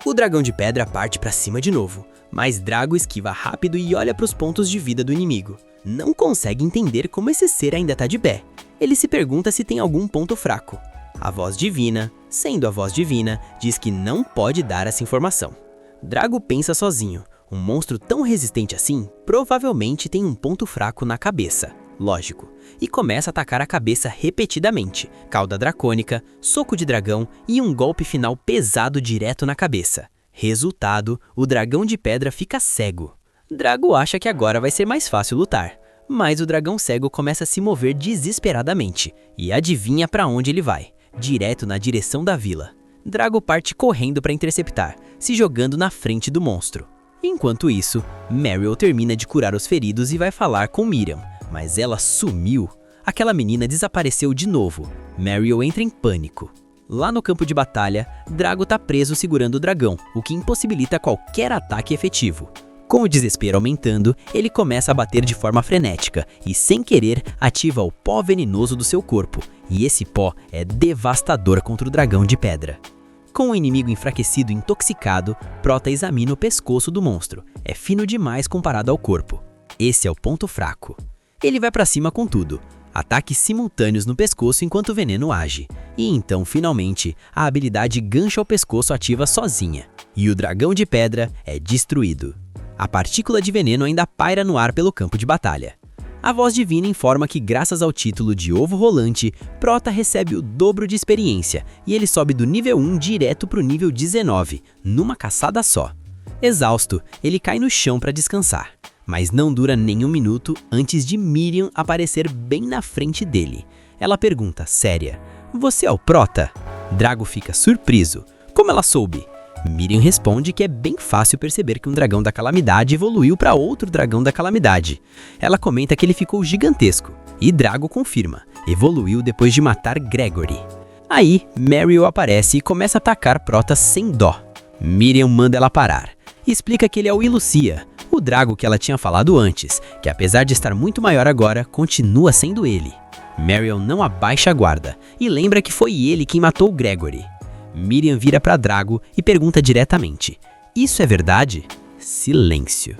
O dragão de pedra parte pra cima de novo, mas Drago esquiva rápido e olha para os pontos de vida do inimigo. Não consegue entender como esse ser ainda tá de pé. Ele se pergunta se tem algum ponto fraco. A voz divina, sendo a voz divina, diz que não pode dar essa informação. Drago pensa sozinho. Um monstro tão resistente assim, provavelmente tem um ponto fraco na cabeça. Lógico. E começa a atacar a cabeça repetidamente. Cauda dracônica, soco de dragão e um golpe final pesado direto na cabeça. Resultado, o dragão de pedra fica cego. Drago acha que agora vai ser mais fácil lutar. Mas o dragão cego começa a se mover desesperadamente. E adivinha para onde ele vai? Direto na direção da vila. Drago parte correndo para interceptar, se jogando na frente do monstro. Enquanto isso, Meryl termina de curar os feridos e vai falar com Miriam, mas ela sumiu. Aquela menina desapareceu de novo. Meryl entra em pânico. Lá no campo de batalha, Drago tá preso segurando o dragão, o que impossibilita qualquer ataque efetivo. Com o desespero aumentando, ele começa a bater de forma frenética e, sem querer, ativa o pó venenoso do seu corpo, e esse pó é devastador contra o dragão de pedra. Com o inimigo enfraquecido e intoxicado, Prota examina o pescoço do monstro. É fino demais comparado ao corpo. Esse é o ponto fraco. Ele vai pra cima com tudo. Ataques simultâneos no pescoço enquanto o veneno age. E então, finalmente, a habilidade Gancho ao Pescoço ativa sozinha. E o dragão de pedra é destruído. A partícula de veneno ainda paira no ar pelo campo de batalha. A voz divina informa que, graças ao título de Ovo Rolante, Prota recebe o dobro de experiência e ele sobe do nível 1 direto para o nível 19, numa caçada só. Exausto, ele cai no chão para descansar, mas não dura nem um minuto antes de Miriam aparecer bem na frente dele. Ela pergunta, séria, "Você é o Prota?" Drago fica surpreso. Como ela soube? Miriam responde que é bem fácil perceber que um dragão da calamidade evoluiu para outro dragão da calamidade. Ela comenta que ele ficou gigantesco, e Drago confirma, evoluiu depois de matar Gregory. Aí, Meryl aparece e começa a atacar Prota sem dó. Miriam manda ela parar, e explica que ele é o Ilucia, o Drago que ela tinha falado antes, que apesar de estar muito maior agora, continua sendo ele. Meryl não abaixa a guarda, e lembra que foi ele quem matou Gregory. Miriam vira para Drago e pergunta diretamente, "Isso é verdade?" Silêncio.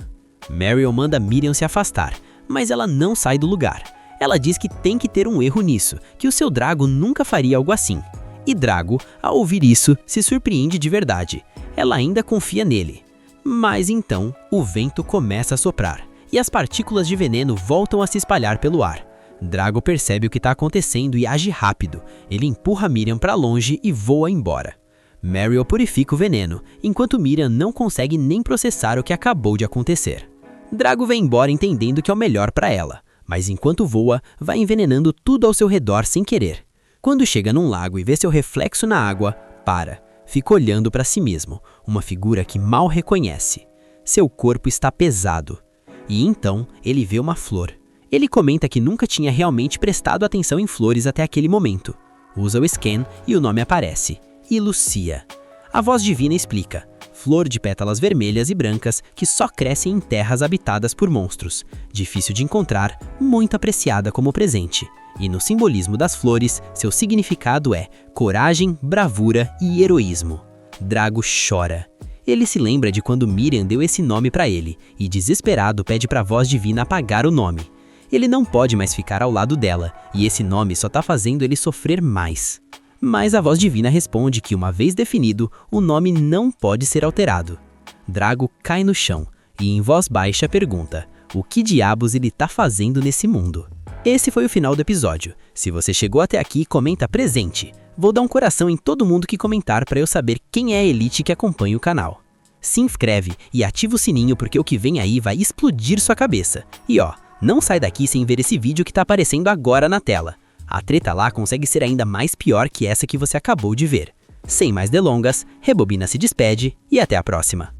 Meryl manda Miriam se afastar, mas ela não sai do lugar. Ela diz que tem que ter um erro nisso, que o seu Drago nunca faria algo assim. E Drago, ao ouvir isso, se surpreende de verdade. Ela ainda confia nele. Mas então, o vento começa a soprar, e as partículas de veneno voltam a se espalhar pelo ar. Drago percebe o que está acontecendo e age rápido. Ele empurra Miriam para longe e voa embora. Mariel purifica o veneno, enquanto Miriam não consegue nem processar o que acabou de acontecer. Drago vai embora entendendo que é o melhor para ela, mas enquanto voa, vai envenenando tudo ao seu redor sem querer. Quando chega num lago e vê seu reflexo na água, para. Fica olhando para si mesmo, uma figura que mal reconhece. Seu corpo está pesado. E então, ele vê uma flor. Ele comenta que nunca tinha realmente prestado atenção em flores até aquele momento. Usa o scan e o nome aparece. E Lucia. A voz divina explica. Flor de pétalas vermelhas e brancas que só crescem em terras habitadas por monstros. Difícil de encontrar, muito apreciada como presente. E no simbolismo das flores, seu significado é coragem, bravura e heroísmo. Drago chora. Ele se lembra de quando Miriam deu esse nome para ele e, desesperado, pede para a voz divina apagar o nome. Ele não pode mais ficar ao lado dela e esse nome só tá fazendo ele sofrer mais. Mas a voz divina responde que, uma vez definido, o nome não pode ser alterado. Drago cai no chão e, em voz baixa, pergunta: o que diabos ele tá fazendo nesse mundo? Esse foi o final do episódio. Se você chegou até aqui, comenta presente. Vou dar um coração em todo mundo que comentar para eu saber quem é a elite que acompanha o canal. Se inscreve e ativa o sininho porque o que vem aí vai explodir sua cabeça. E ó, não sai daqui sem ver esse vídeo que tá aparecendo agora na tela. A treta lá consegue ser ainda mais pior que essa que você acabou de ver. Sem mais delongas, Rebobina se despede e até a próxima.